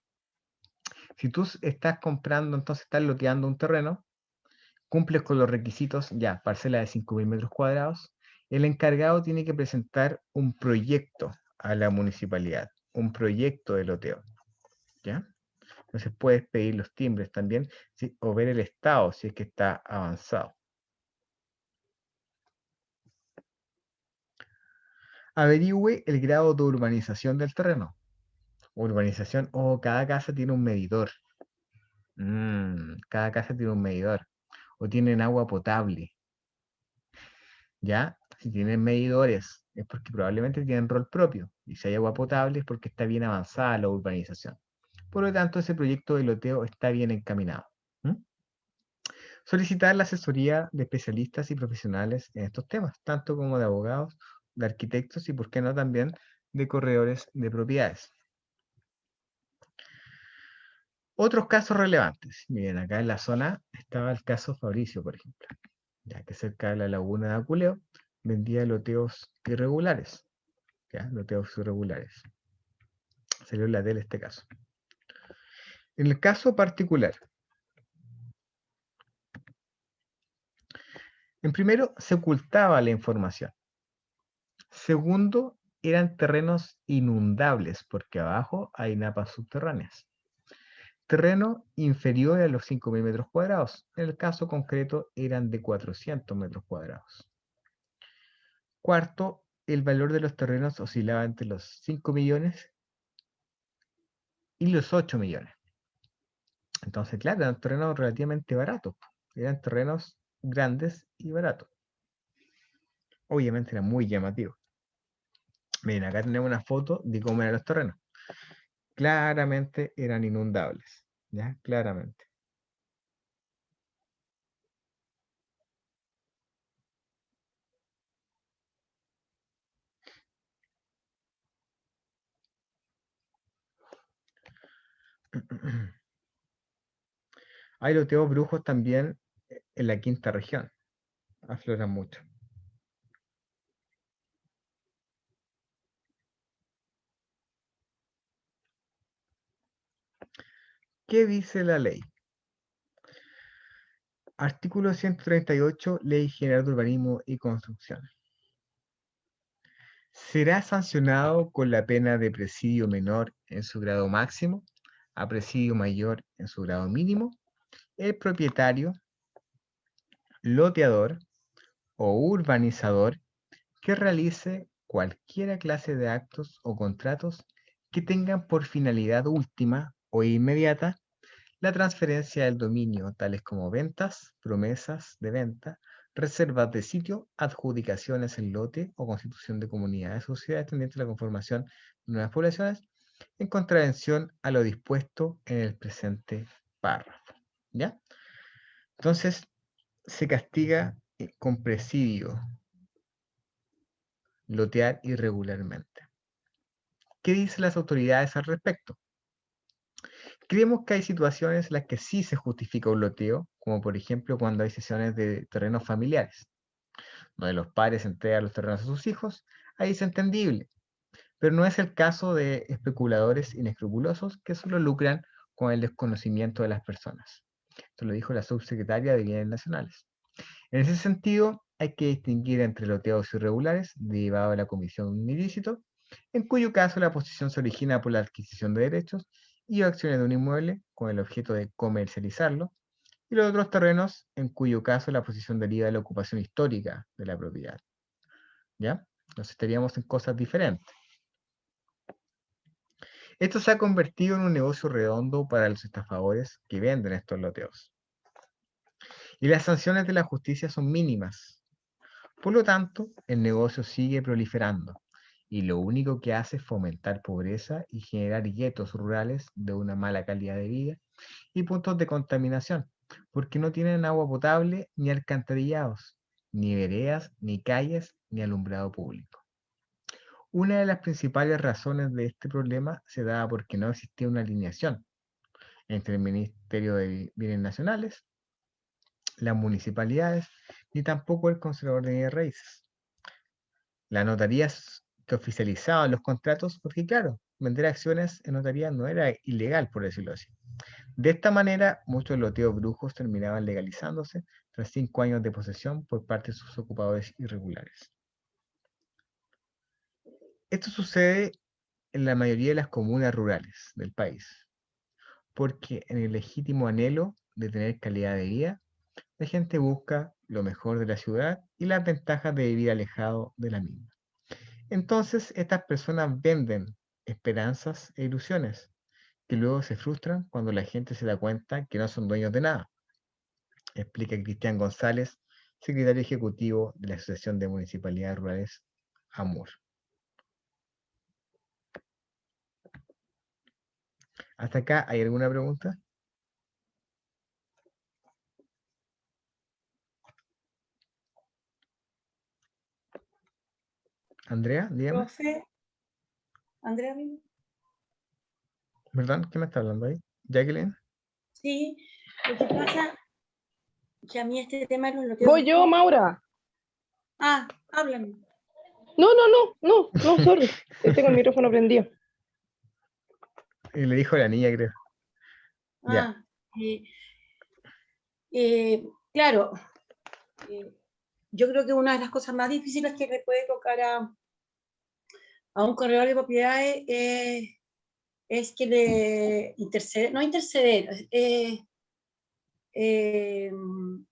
Si tú estás comprando, entonces estás loteando un terreno, cumples con los requisitos, ya, parcela de 5.000 metros cuadrados, el encargado tiene que presentar un proyecto a la municipalidad, un proyecto de loteo, ¿ya? Entonces puedes pedir los timbres también, ¿sí? O ver el estado si es que está avanzado. Averigüe el grado de urbanización del terreno. Urbanización, cada casa tiene un medidor. Cada casa tiene un medidor. O tienen agua potable. ¿Ya? Si tienen medidores, es porque probablemente tienen rol propio. Y si hay agua potable es porque está bien avanzada la urbanización. Por lo tanto, ese proyecto de loteo está bien encaminado. Solicitar la asesoría de especialistas y profesionales en estos temas, tanto como de abogados, de arquitectos y, por qué no, también de corredores de propiedades. Otros casos relevantes. Miren, acá en la zona estaba el caso Fabricio, por ejemplo, ya que cerca de la laguna de Aculeo vendía loteos irregulares. ¿Ya? Loteos irregulares. Salió en la tele este caso. En el caso particular, en primero, se ocultaba la información. Segundo, eran terrenos inundables porque abajo hay napas subterráneas. Terreno inferior a los 5.000 metros cuadrados. En el caso concreto eran de 400 metros cuadrados. Cuarto, el valor de los terrenos oscilaba entre los 5 millones y los 8 millones. Entonces, claro, eran terrenos relativamente baratos. Eran terrenos grandes y baratos. Obviamente eran muy llamativos. Miren, acá tenemos una foto de cómo eran los terrenos. Claramente eran inundables. ¿Ya? Claramente. Hay loteos brujos también en la quinta región. Afloran mucho. ¿Qué dice la ley? Artículo 138, Ley General de Urbanismo y Construcción. Será sancionado con la pena de presidio menor en su grado máximo a presidio mayor en su grado mínimo el propietario, loteador o urbanizador que realice cualquiera clase de actos o contratos que tengan por finalidad última o inmediata la transferencia del dominio, tales como ventas, promesas de venta, reservas de sitio, adjudicaciones en lote o constitución de comunidades o sociedades tendientes a la conformación de nuevas poblaciones, en contravención a lo dispuesto en el presente párrafo. ¿Ya? Entonces, se castiga con presidio lotear irregularmente. ¿Qué dicen las autoridades al respecto? Creemos que hay situaciones en las que sí se justifica un loteo, como por ejemplo cuando hay sesiones de terrenos familiares, donde los padres entregan los terrenos a sus hijos, ahí es entendible, pero no es el caso de especuladores inescrupulosos que solo lucran con el desconocimiento de las personas. Esto lo dijo la subsecretaria de Bienes Nacionales. En ese sentido, hay que distinguir entre loteos irregulares, derivados de la comisión de un ilícito, en cuyo caso la posesión se origina por la adquisición de derechos y acciones de un inmueble con el objeto de comercializarlo, y los otros terrenos, en cuyo caso la posesión deriva de la ocupación histórica de la propiedad. ¿Ya? Entonces estaríamos en cosas diferentes. Esto se ha convertido en un negocio redondo para los estafadores que venden estos loteos. Y las sanciones de la justicia son mínimas. Por lo tanto, el negocio sigue proliferando y lo único que hace es fomentar pobreza y generar guetos rurales de una mala calidad de vida y puntos de contaminación, porque no tienen agua potable ni alcantarillados, ni veredas, ni calles, ni alumbrado público. Una de las principales razones de este problema se da porque no existía una alineación entre el Ministerio de Bienes Nacionales, las municipalidades, ni tampoco el Conservador de Bienes Raíces. Las notarías que oficializaban los contratos, porque claro, vender acciones en notaría no era ilegal, por decirlo así. De esta manera, muchos loteos brujos terminaban legalizándose tras 5 años de posesión por parte de sus ocupadores irregulares. Esto sucede en la mayoría de las comunas rurales del país, porque en el legítimo anhelo de tener calidad de vida, la gente busca lo mejor de la ciudad y las ventajas de vivir alejado de la misma. Entonces, estas personas venden esperanzas e ilusiones, que luego se frustran cuando la gente se da cuenta que no son dueños de nada, explica Cristian González, secretario ejecutivo de la Asociación de Municipalidades Rurales AMUR. ¿Hasta acá hay alguna pregunta? Andrea, dígame. Profe, Andrea, ¿Perdón? ¿Qué me está hablando ahí? ¿Jacqueline? sí, lo que pasa que a mí este tema de los loteos... Voy yo, Maura. Ah, háblame. No, sorry. Tengo el micrófono prendido. Y le dijo la niña, creo. Ya. Ah, claro, yo creo que una de las cosas más difíciles que le puede tocar a un corredor de propiedades es que le interceder, no interceder,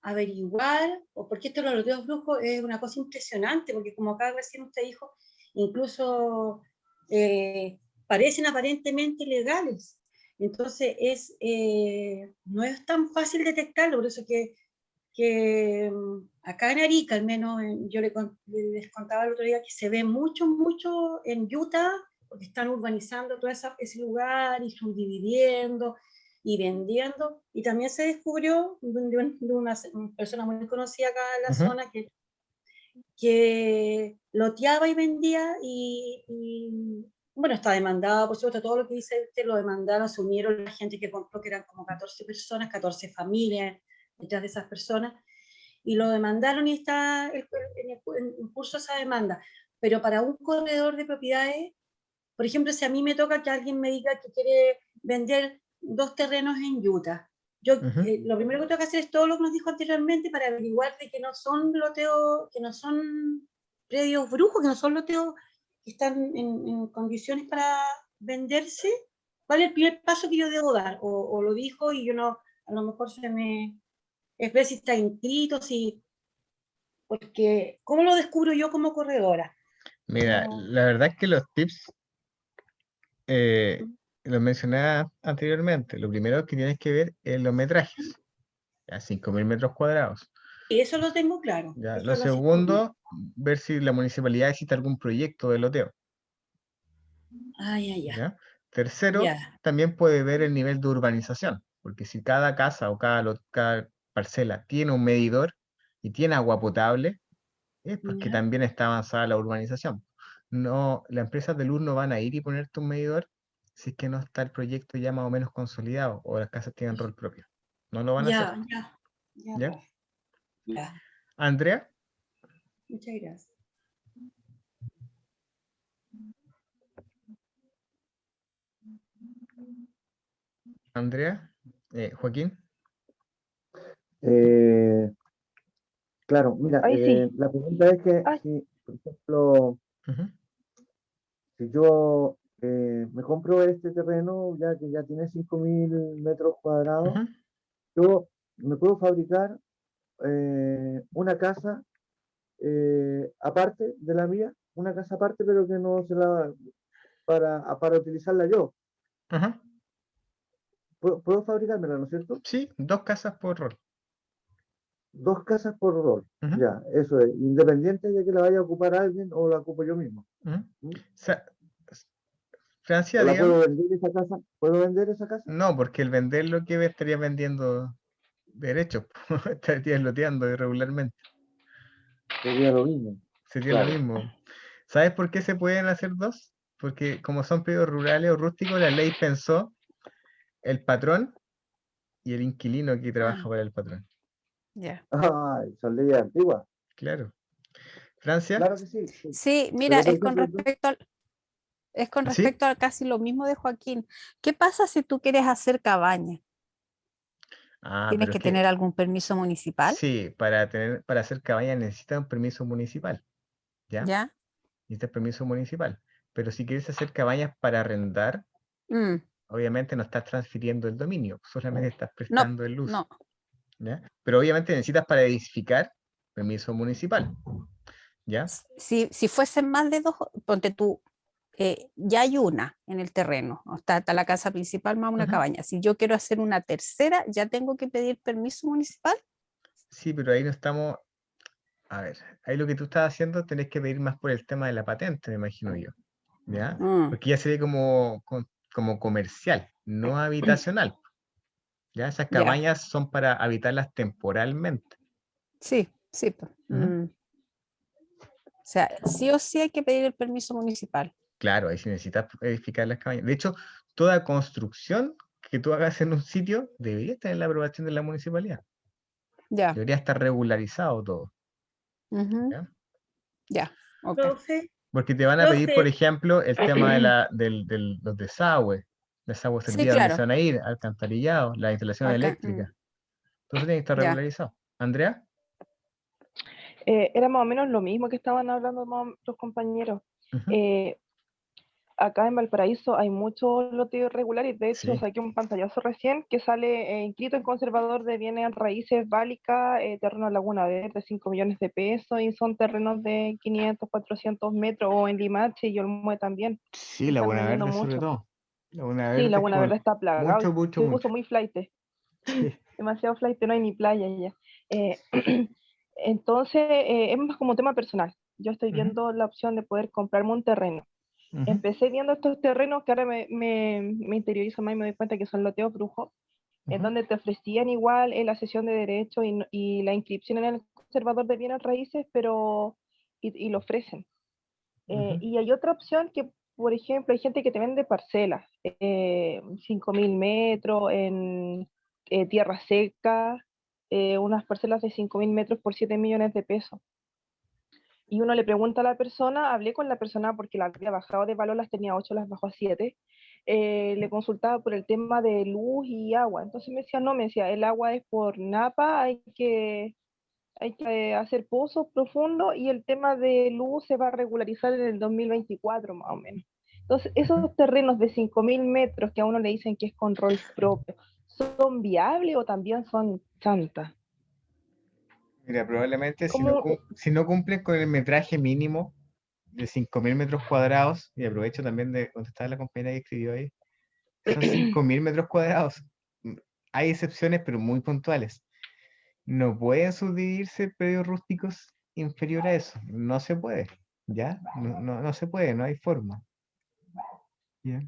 averiguar, o porque esto de los loteos brujos es una cosa impresionante, porque como acá recién usted dijo, incluso parecen aparentemente legales. Entonces no es tan fácil detectarlo, por eso que acá en Arica, al menos yo les contaba el otro día que se ve mucho en Utah, porque están urbanizando todo ese lugar y subdividiendo y vendiendo, y también se descubrió de una persona muy conocida acá en la zona que loteaba y vendía y bueno, está demandado, por supuesto, todo lo que dice usted lo demandaron, se unieron la gente que compró, que eran como 14 personas, 14 familias detrás de esas personas, y lo demandaron y está en curso esa demanda. Pero para un corredor de propiedades, por ejemplo, si a mí me toca que alguien me diga que quiere vender 2 terrenos en Utah, yo lo primero que tengo que hacer es todo lo que nos dijo anteriormente para averiguar de que no son loteos, que no son predios brujos, que no son loteos que están en condiciones para venderse. ¿Cuál es el primer paso que yo debo dar? O lo dijo y yo no, a lo mejor es ver si está inscrito, porque ¿cómo lo descubro yo como corredora? Mira, la verdad es que los tips los mencioné anteriormente. Lo primero que tienes que ver es los metrajes, a 5.000 metros cuadrados. Y eso lo tengo claro. Ya. Eso Lo lo sé. segundo, ver si la municipalidad existe algún proyecto de loteo. Ya. ¿Ya? Tercero, Ya. también puede ver el nivel de urbanización, porque si cada casa o cada parcela tiene un medidor y tiene agua potable, es porque Ya. también está avanzada la urbanización. No, las empresas de luz no van a ir y ponerte un medidor si es que no está el proyecto ya más o menos consolidado o las casas tienen rol propio. No lo van a hacer. Ya. ¿Ya? Pues, ya. Andrea, Muchas gracias. Joaquín. Claro, mira, Ay, sí. la pregunta es que Ay. si, por ejemplo, Ujú, si yo me compro este terreno, ya que ya tiene 5.000 metros cuadrados, ujú. yo me puedo fabricar una casa aparte de la mía, una casa aparte, pero que no se la para utilizarla yo. Ajá. Puedo fabricármela, ¿no es cierto? Sí, 2 casas por rol. 2 casas por rol. Ujú, Ya, eso es, independiente de que la vaya a ocupar alguien o la ocupo yo mismo. ujú. ¿Mm? Francia, ¿O la dígame. puedo vender esa casa? ¿Puedo vender esa casa? No, porque el vender lo que estaría vendiendo derechos, estarías loteando irregularmente. Sería lo mismo. Sería lo Claro. mismo. ¿Sabes por qué se pueden hacer 2? Porque como son predios rurales o rústicos, la ley pensó el patrón y el inquilino que trabaja para el patrón. Ya. Ah, son leyes antiguas. Claro. Francia, Claro que sí. Sí. Sí, mira, Pero por es con ejemplo, ¿sí? respecto a casi lo mismo de Joaquín. ¿Qué pasa si tú quieres hacer cabaña? Ah, ¿Tienes pero es que que tener algún permiso municipal? sí, para hacer cabaña necesitas un permiso municipal, ¿ya? ¿Ya? Necesitas permiso municipal. Pero si quieres hacer cabañas para arrendar, Mm, obviamente no estás transfiriendo el dominio, solamente estás no, prestando el uso, no. ¿ya? Pero obviamente necesitas para edificar permiso municipal, ¿ya? Si fuesen más de 2, ponte tú, ya hay una en el terreno, ¿no? Está la casa principal más una Ujú. cabaña. Si yo quiero hacer una tercera, ¿ya tengo que pedir permiso municipal? Sí, pero ahí no estamos, a ver, ahí lo que tú estás haciendo tenés que pedir más por el tema de la patente, me imagino yo, ¿ya? Mm, Porque ya sería como comercial, no habitacional, ¿ya? Esas ya, cabañas son para habitarlas temporalmente. sí, sí, pues. Ujú. O sea, sí o sí hay que pedir el permiso municipal. Claro, ahí sí necesitas edificar las cabañas. De hecho, toda construcción que tú hagas en un sitio debería tener la aprobación de la municipalidad. Ya, Debería estar regularizado todo, ujú, ¿ya? ya, ok. Profe, Porque te van a pedir, por profe, ejemplo, el tema de los desagües Sí, servidas, donde se claro. van a ir, alcantarillado, la instalación Acá, eléctrica. Todo eso tiene que estar ya. regularizado. Andrea, Era más o menos lo mismo que estaban hablando los compañeros. ujú, Eh, acá en Valparaíso hay muchos loteos irregulares. De hecho, Sí. saqué un pantallazo recién que sale inscrito en conservador de bienes raíces Válica, terreno Laguna Verde, 5 millones de pesos, y son terrenos de 500, 400 metros, o en Limache y Olmué también. Sí, Se están Laguna vendiendo Verde sobre mucho. todo. Laguna Sí, Verde Laguna Verde con está plagado. mucho, mucho, Se mucho. puso muy flight. Sí. Demasiado flight, no hay ni playa ya. Entonces, es más como un tema personal. Yo estoy Ujú, viendo la opción de poder comprarme un terreno. ujú, Empecé viendo estos terrenos que ahora me interiorizo más y me doy cuenta que son loteos brujos, en ujú, donde te ofrecían igual la sesión de derecho y la inscripción en el conservador de bienes raíces, pero y lo ofrecen. ujú. Y hay otra opción que, por ejemplo, hay gente que te vende parcelas, 5.000 metros en tierra seca, unas parcelas de 5.000 metros por 7 millones de pesos. Y uno le pregunta a la persona, hablé con la persona porque la había bajado de valor, las tenía 8, las bajó a 7, le consultaba por el tema de luz y agua. Entonces me decía, no, me decía, el agua es por napa, hay que hacer pozos profundos y el tema de luz se va a regularizar en el 2024 más o menos. Entonces, esos terrenos de 5.000 metros que a uno le dicen que es con rol propio, ¿son viables o también son chantas? Mira, probablemente Como, si no cumplen con el metraje mínimo de 5.000 metros cuadrados, y aprovecho también de contestar a la compañera que escribió ahí, son 5.000 metros cuadrados. Mm, Hay excepciones, pero muy puntuales. No pueden subdividirse predios rústicos inferior a eso. No se puede, ¿ya? No se puede, no hay forma. ¿Ya?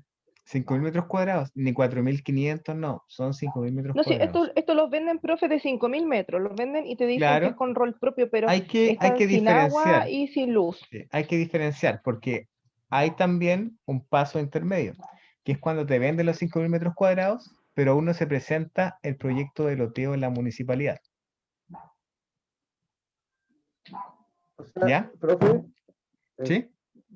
5.000 metros cuadrados, ni 4.500, no, son 5.000 metros no sé, cuadrados. esto los venden, profe, de 5.000 metros, los venden y te dicen que es Claro, con rol propio, pero hay están que sin agua diferenciar. y sin luz. Sí, hay que diferenciar porque hay también un paso intermedio, que es cuando te venden los 5.000 metros cuadrados, pero aún no se presenta el proyecto de loteo en la municipalidad. O sea, ¿Ya? profe, ¿Sí?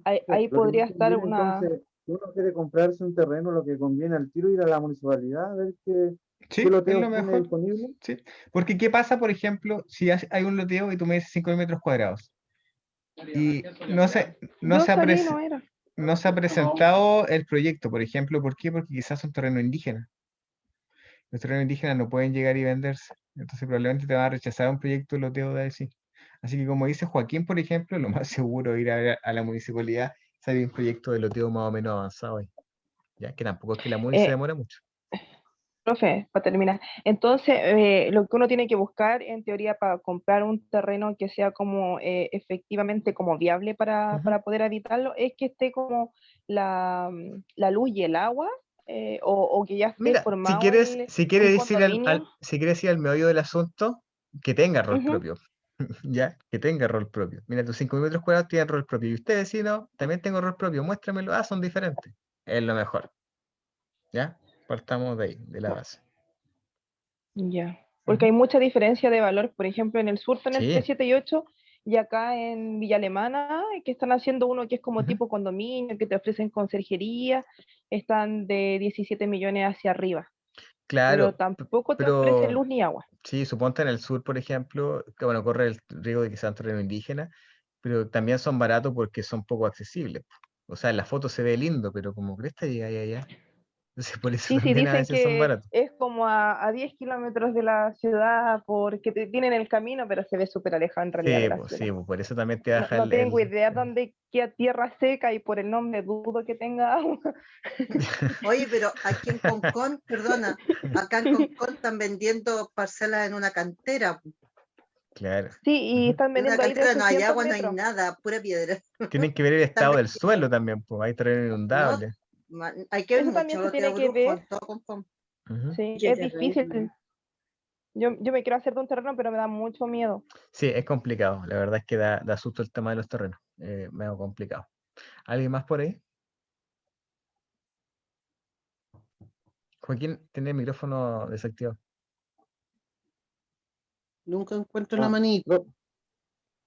Ahí lo que no podría estar conviene una... entonces, si uno quiere comprarse un terreno, lo que conviene al tiro ir a la municipalidad a ver qué Sí, es lo loteos tiene mejor. disponible. Sí. Porque ¿qué pasa, por ejemplo, si hay un loteo y tú me dices 5.000 metros cuadrados y Yo salí, no era. no se ha presentado el proyecto, por ejemplo? ¿Por qué? Porque quizás son terrenos indígenas. Los terrenos indígenas no pueden llegar y venderse. Entonces probablemente te van a rechazar un proyecto de loteo de así. Así que como dice Joaquín, por ejemplo, lo más seguro es ir a la municipalidad, salir un proyecto de loteo más o menos avanzado ahí. Ya que tampoco es que la MUNI se Eh, demora mucho. Profe, para terminar. Entonces, lo que uno tiene que buscar, en teoría, para comprar un terreno que sea como efectivamente como viable Ujú. para poder habitarlo, es que esté como la luz y el agua, o que ya esté Mira, formado si un quieres ir condominio. si quieres ir al meollo del asunto, que tenga rol Ujú. propio. ¿Ya? Que tenga rol propio. Mira, tus 5.000 metros cuadrados tienen rol propio. Y usted, vecino, también tengo rol propio. Muéstramelo. Ah, son diferentes. Es lo mejor. ¿Ya? Partamos de ahí, de la base. Ya, porque Ujú. hay mucha diferencia de valor. Por ejemplo, en el sur están Sí. entre 7 y 8, y acá en Villa Alemana, que están haciendo uno que es como Ujú. tipo condominio, que te ofrecen conserjería, están de 17 millones hacia arriba, pero Claro, tampoco te ofrecen pero luz ni agua. sí, suponte en el sur, por ejemplo, que bueno, corre el riesgo de que sean terreno indígena, pero también son baratos porque son poco accesibles. O sea, en la foto se ve lindo, pero como cresta llega ahí allá. Entonces, por eso Sí, sí, también a dicen veces son que baratos. es como a 10 kilómetros de la ciudad porque te tienen el camino, pero se ve súper alejado en realidad de la ciudad. Sí, pues, por eso también te No, baja no tengo idea el- dónde queda tierra seca y por el nombre dudo que tenga agua. Oye, pero aquí en Concón, perdona, acá en Concón están vendiendo parcelas en una cantera. Claro. Sí, y Ujú. están En una vendiendo ahí de cantera no hay 800 agua, no hay metros. nada, pura piedra. Tienen que ver el Están estado del suelo vendiendo, también, pues hay terreno no, inundable. hay que ver Eso también mucho se loteo tiene que brujo ver. en todo Concón. Ujú. Sí, Qué es terrible. difícil. Yo me quiero hacer de un terreno, pero me da mucho miedo. Sí, es complicado. La verdad es que da susto el tema de los terrenos. Medio complicado. ¿Alguien más por ahí? Joaquín, tiene el micrófono desactivado. Nunca encuentro la Ah, manita.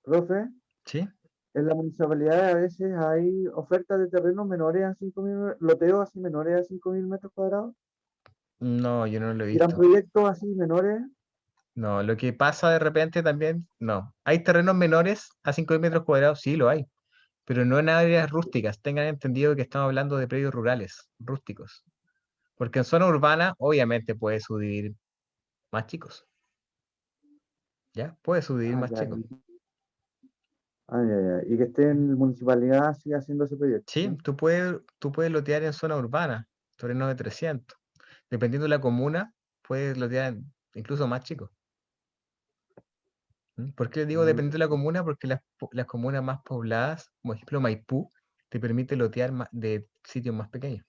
profe, ¿Sí? en la municipalidad a veces hay ofertas de terrenos menores a 5.000, loteos así menores a 5.000 metros cuadrados. No, yo no lo he Gran visto. proyectos así menores. No, lo que pasa de repente también, no. ¿Hay terrenos menores a 5.000 metros cuadrados? Sí, lo hay. pero no en áreas rústicas. Tengan entendido que estamos hablando de predios rurales, rústicos. Porque en zona urbana, obviamente, puede subdividir más chicos. ¿Ya? Puede subdividir Ah, más ya, chicos. y que esté en municipalidad siga haciendo ese proyecto, Sí, ¿no? tú puedes lotear en zona urbana, terrenos de 300. Dependiendo de la comuna, puedes lotear incluso más chicos. ¿Por qué les digo dependiendo de la comuna? Porque las comunas más pobladas, como ejemplo Maipú, te permite lotear de sitios más pequeños.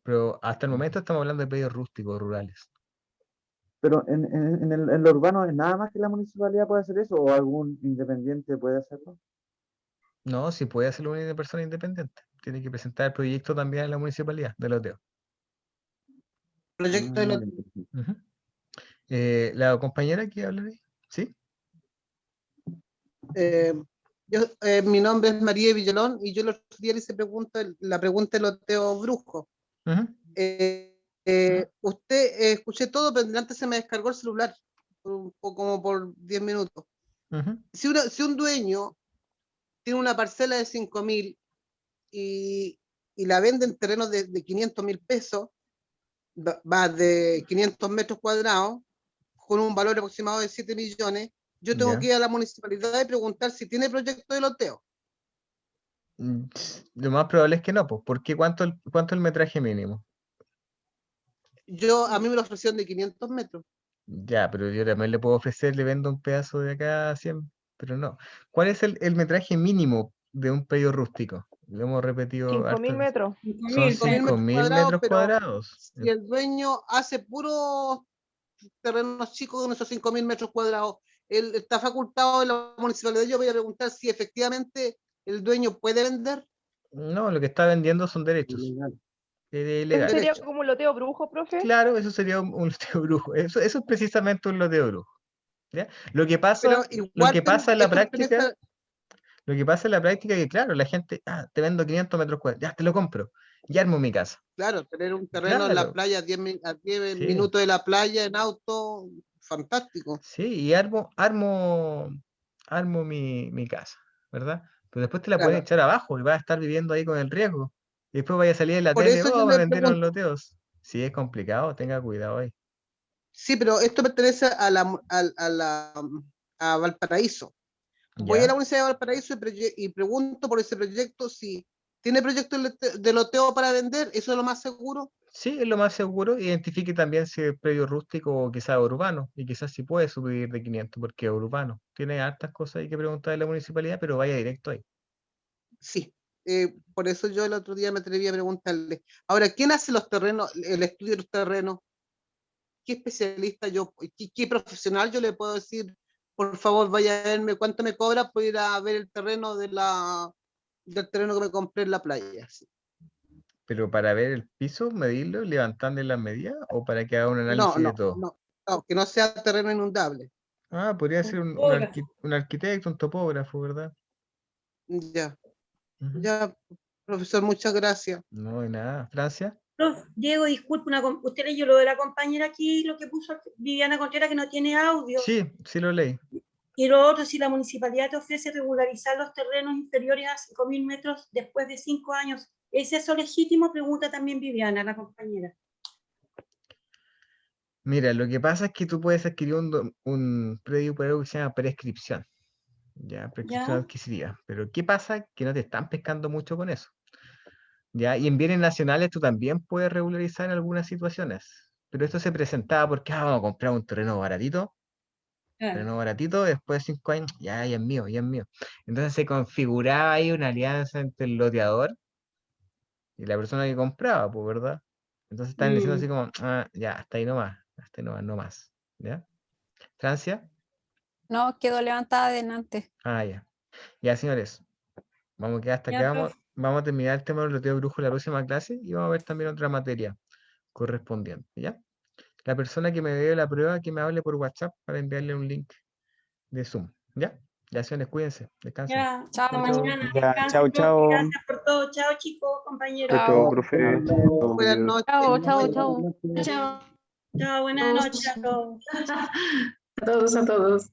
Pero hasta el momento estamos hablando de predios rústicos, rurales. Pero en lo urbano, ¿es nada más que la municipalidad puede hacer eso o algún independiente puede hacerlo? No, si puede hacerlo una persona independiente. Tiene que presentar el proyecto también en la municipalidad de loteo. Proyecto de Ah, los ya entendí. Ujú. La compañera que habla ahí, ¿sí? Mi nombre es María Villalón y yo el otro día le hice la pregunta del loteo brujo. Ujú. Usted, escuché todo, pero antes se me descargó el celular como por 10 minutos. Ujú. Si un dueño tiene una parcela de 5.000 y la vende en terrenos de 500.000 pesos, va de 500 metros cuadrados, con un valor aproximado de 7 millones, yo tengo Ya. que ir a la municipalidad y preguntar si tiene proyecto de loteo. Lo más probable es que no, pues, porque ¿cuánto es el metraje mínimo? A mí me lo ofrecieron de 500 metros. Ya, pero yo también le puedo ofrecer, le vendo un pedazo de acá a 100, pero no. ¿Cuál es el metraje mínimo de un predio rústico? Lo hemos repetido 5.000 hartas veces. metros. Son 5.000 metros 5.000 cuadrados, metros pero cuadrados. si el dueño hace puros terrenos chicos con esos 5.000 metros cuadrados, él está facultado en la municipalidad. Yo voy a preguntar si efectivamente el dueño puede vender. No, lo que está vendiendo son derechos. Ilegal. Es ¿Eso ilegal. sería Derecho. como un loteo brujo, profe? Claro, eso sería un loteo brujo. Eso es precisamente un loteo brujo. ¿Ya? Lo que Pero igual pasa en la esto pertenece práctica, a, lo que pasa en la práctica es que, claro, la gente, te vendo 500 metros cuadrados, ya te lo compro, y armo mi casa. claro, tener un terreno en la Claro, playa a 10 sí, minutos de la playa en auto, fantástico. sí, y armo mi casa, ¿verdad? Pero después te la pueden Claro. echar abajo y vas a estar viviendo ahí con el riesgo. Y después vaya a salir en la Por tele, eso yo me le vendieron pregunto. loteos. Sí, es complicado, tenga cuidado ahí. Sí, pero esto pertenece a Valparaíso. Voy a la ¿Ya? Universidad de Valparaíso y pregunto por ese proyecto si tiene proyecto de loteo para vender. Eso es lo más seguro. Sí, es lo más seguro. Identifique también si es predio rústico o quizás urbano. Y quizás sí puede subir de 500 porque es urbano. Tiene hartas cosas hay que preguntar de la municipalidad, pero vaya directo ahí. Sí. Por eso yo el otro día me atreví a preguntarle. Ahora, ¿quién hace los terrenos, el estudio de los terrenos? ¿Qué especialista qué profesional yo le puedo decir, por favor, vaya a verme cuánto me cobra por ir a ver el terreno del terreno que me compré en la playa? Sí. Pero para ver el piso, medirlo, levantarle las medidas o para que haga un No, análisis de no, todo. no, no, que no sea terreno inundable. Podría Un ser topógrafo. un arquitecto, un topógrafo, ¿verdad? Ya, Ujú. ya, profesor, muchas gracias. No hay nada. ¿Francia? Diego, disculpe, usted leyó lo de la compañera aquí, lo que puso Viviana Contreras, que no tiene audio. Sí, sí lo leí. Y lo otro, si la municipalidad te ofrece regularizar los terrenos inferiores a 5.000 metros después de 5 años, ¿es eso legítimo? Pregunta también Viviana, la compañera. Mira, lo que pasa es que tú puedes adquirir un predio por algo que se llama prescripción. Ya, prescripción ¿Ya? adquisitiva. Pero ¿qué pasa? Que no te están pescando mucho con eso. ¿Ya? Y en bienes nacionales tú también puedes regularizar en algunas situaciones. Pero esto se presentaba porque vamos a comprar un terreno baratito, después de 5 años, ya es mío, ya es mío. Entonces se configuraba ahí una alianza entre el loteador y la persona que compraba, pues, ¿verdad? Entonces están diciendo así como, ya, hasta ahí nomás, no más. ¿Ya? ¿Francia? No, quedó levantada adelante. Ya. Ya, señores, vamos a quedar hasta Ya, acá. profe. Vamos a terminar el tema del loteo brujo en la próxima clase y vamos a ver también otra materia correspondiente, ¿ya? La persona que me dé la prueba, que me hable por WhatsApp para enviarle un link de Zoom, ¿ya? Ya, señores, cuídense, descansen. Ya, hasta Chau, Chao. chau. mañana. Ya, Descanse, chao, profe. chao. Gracias por todo. Chao, chicos, compañeros. Chao, Chao. profe. Chao, Buenas querido. noches. Chao, chao, Buen- chao. Chao. Chao, buenas noches a todos. A todos, a todos.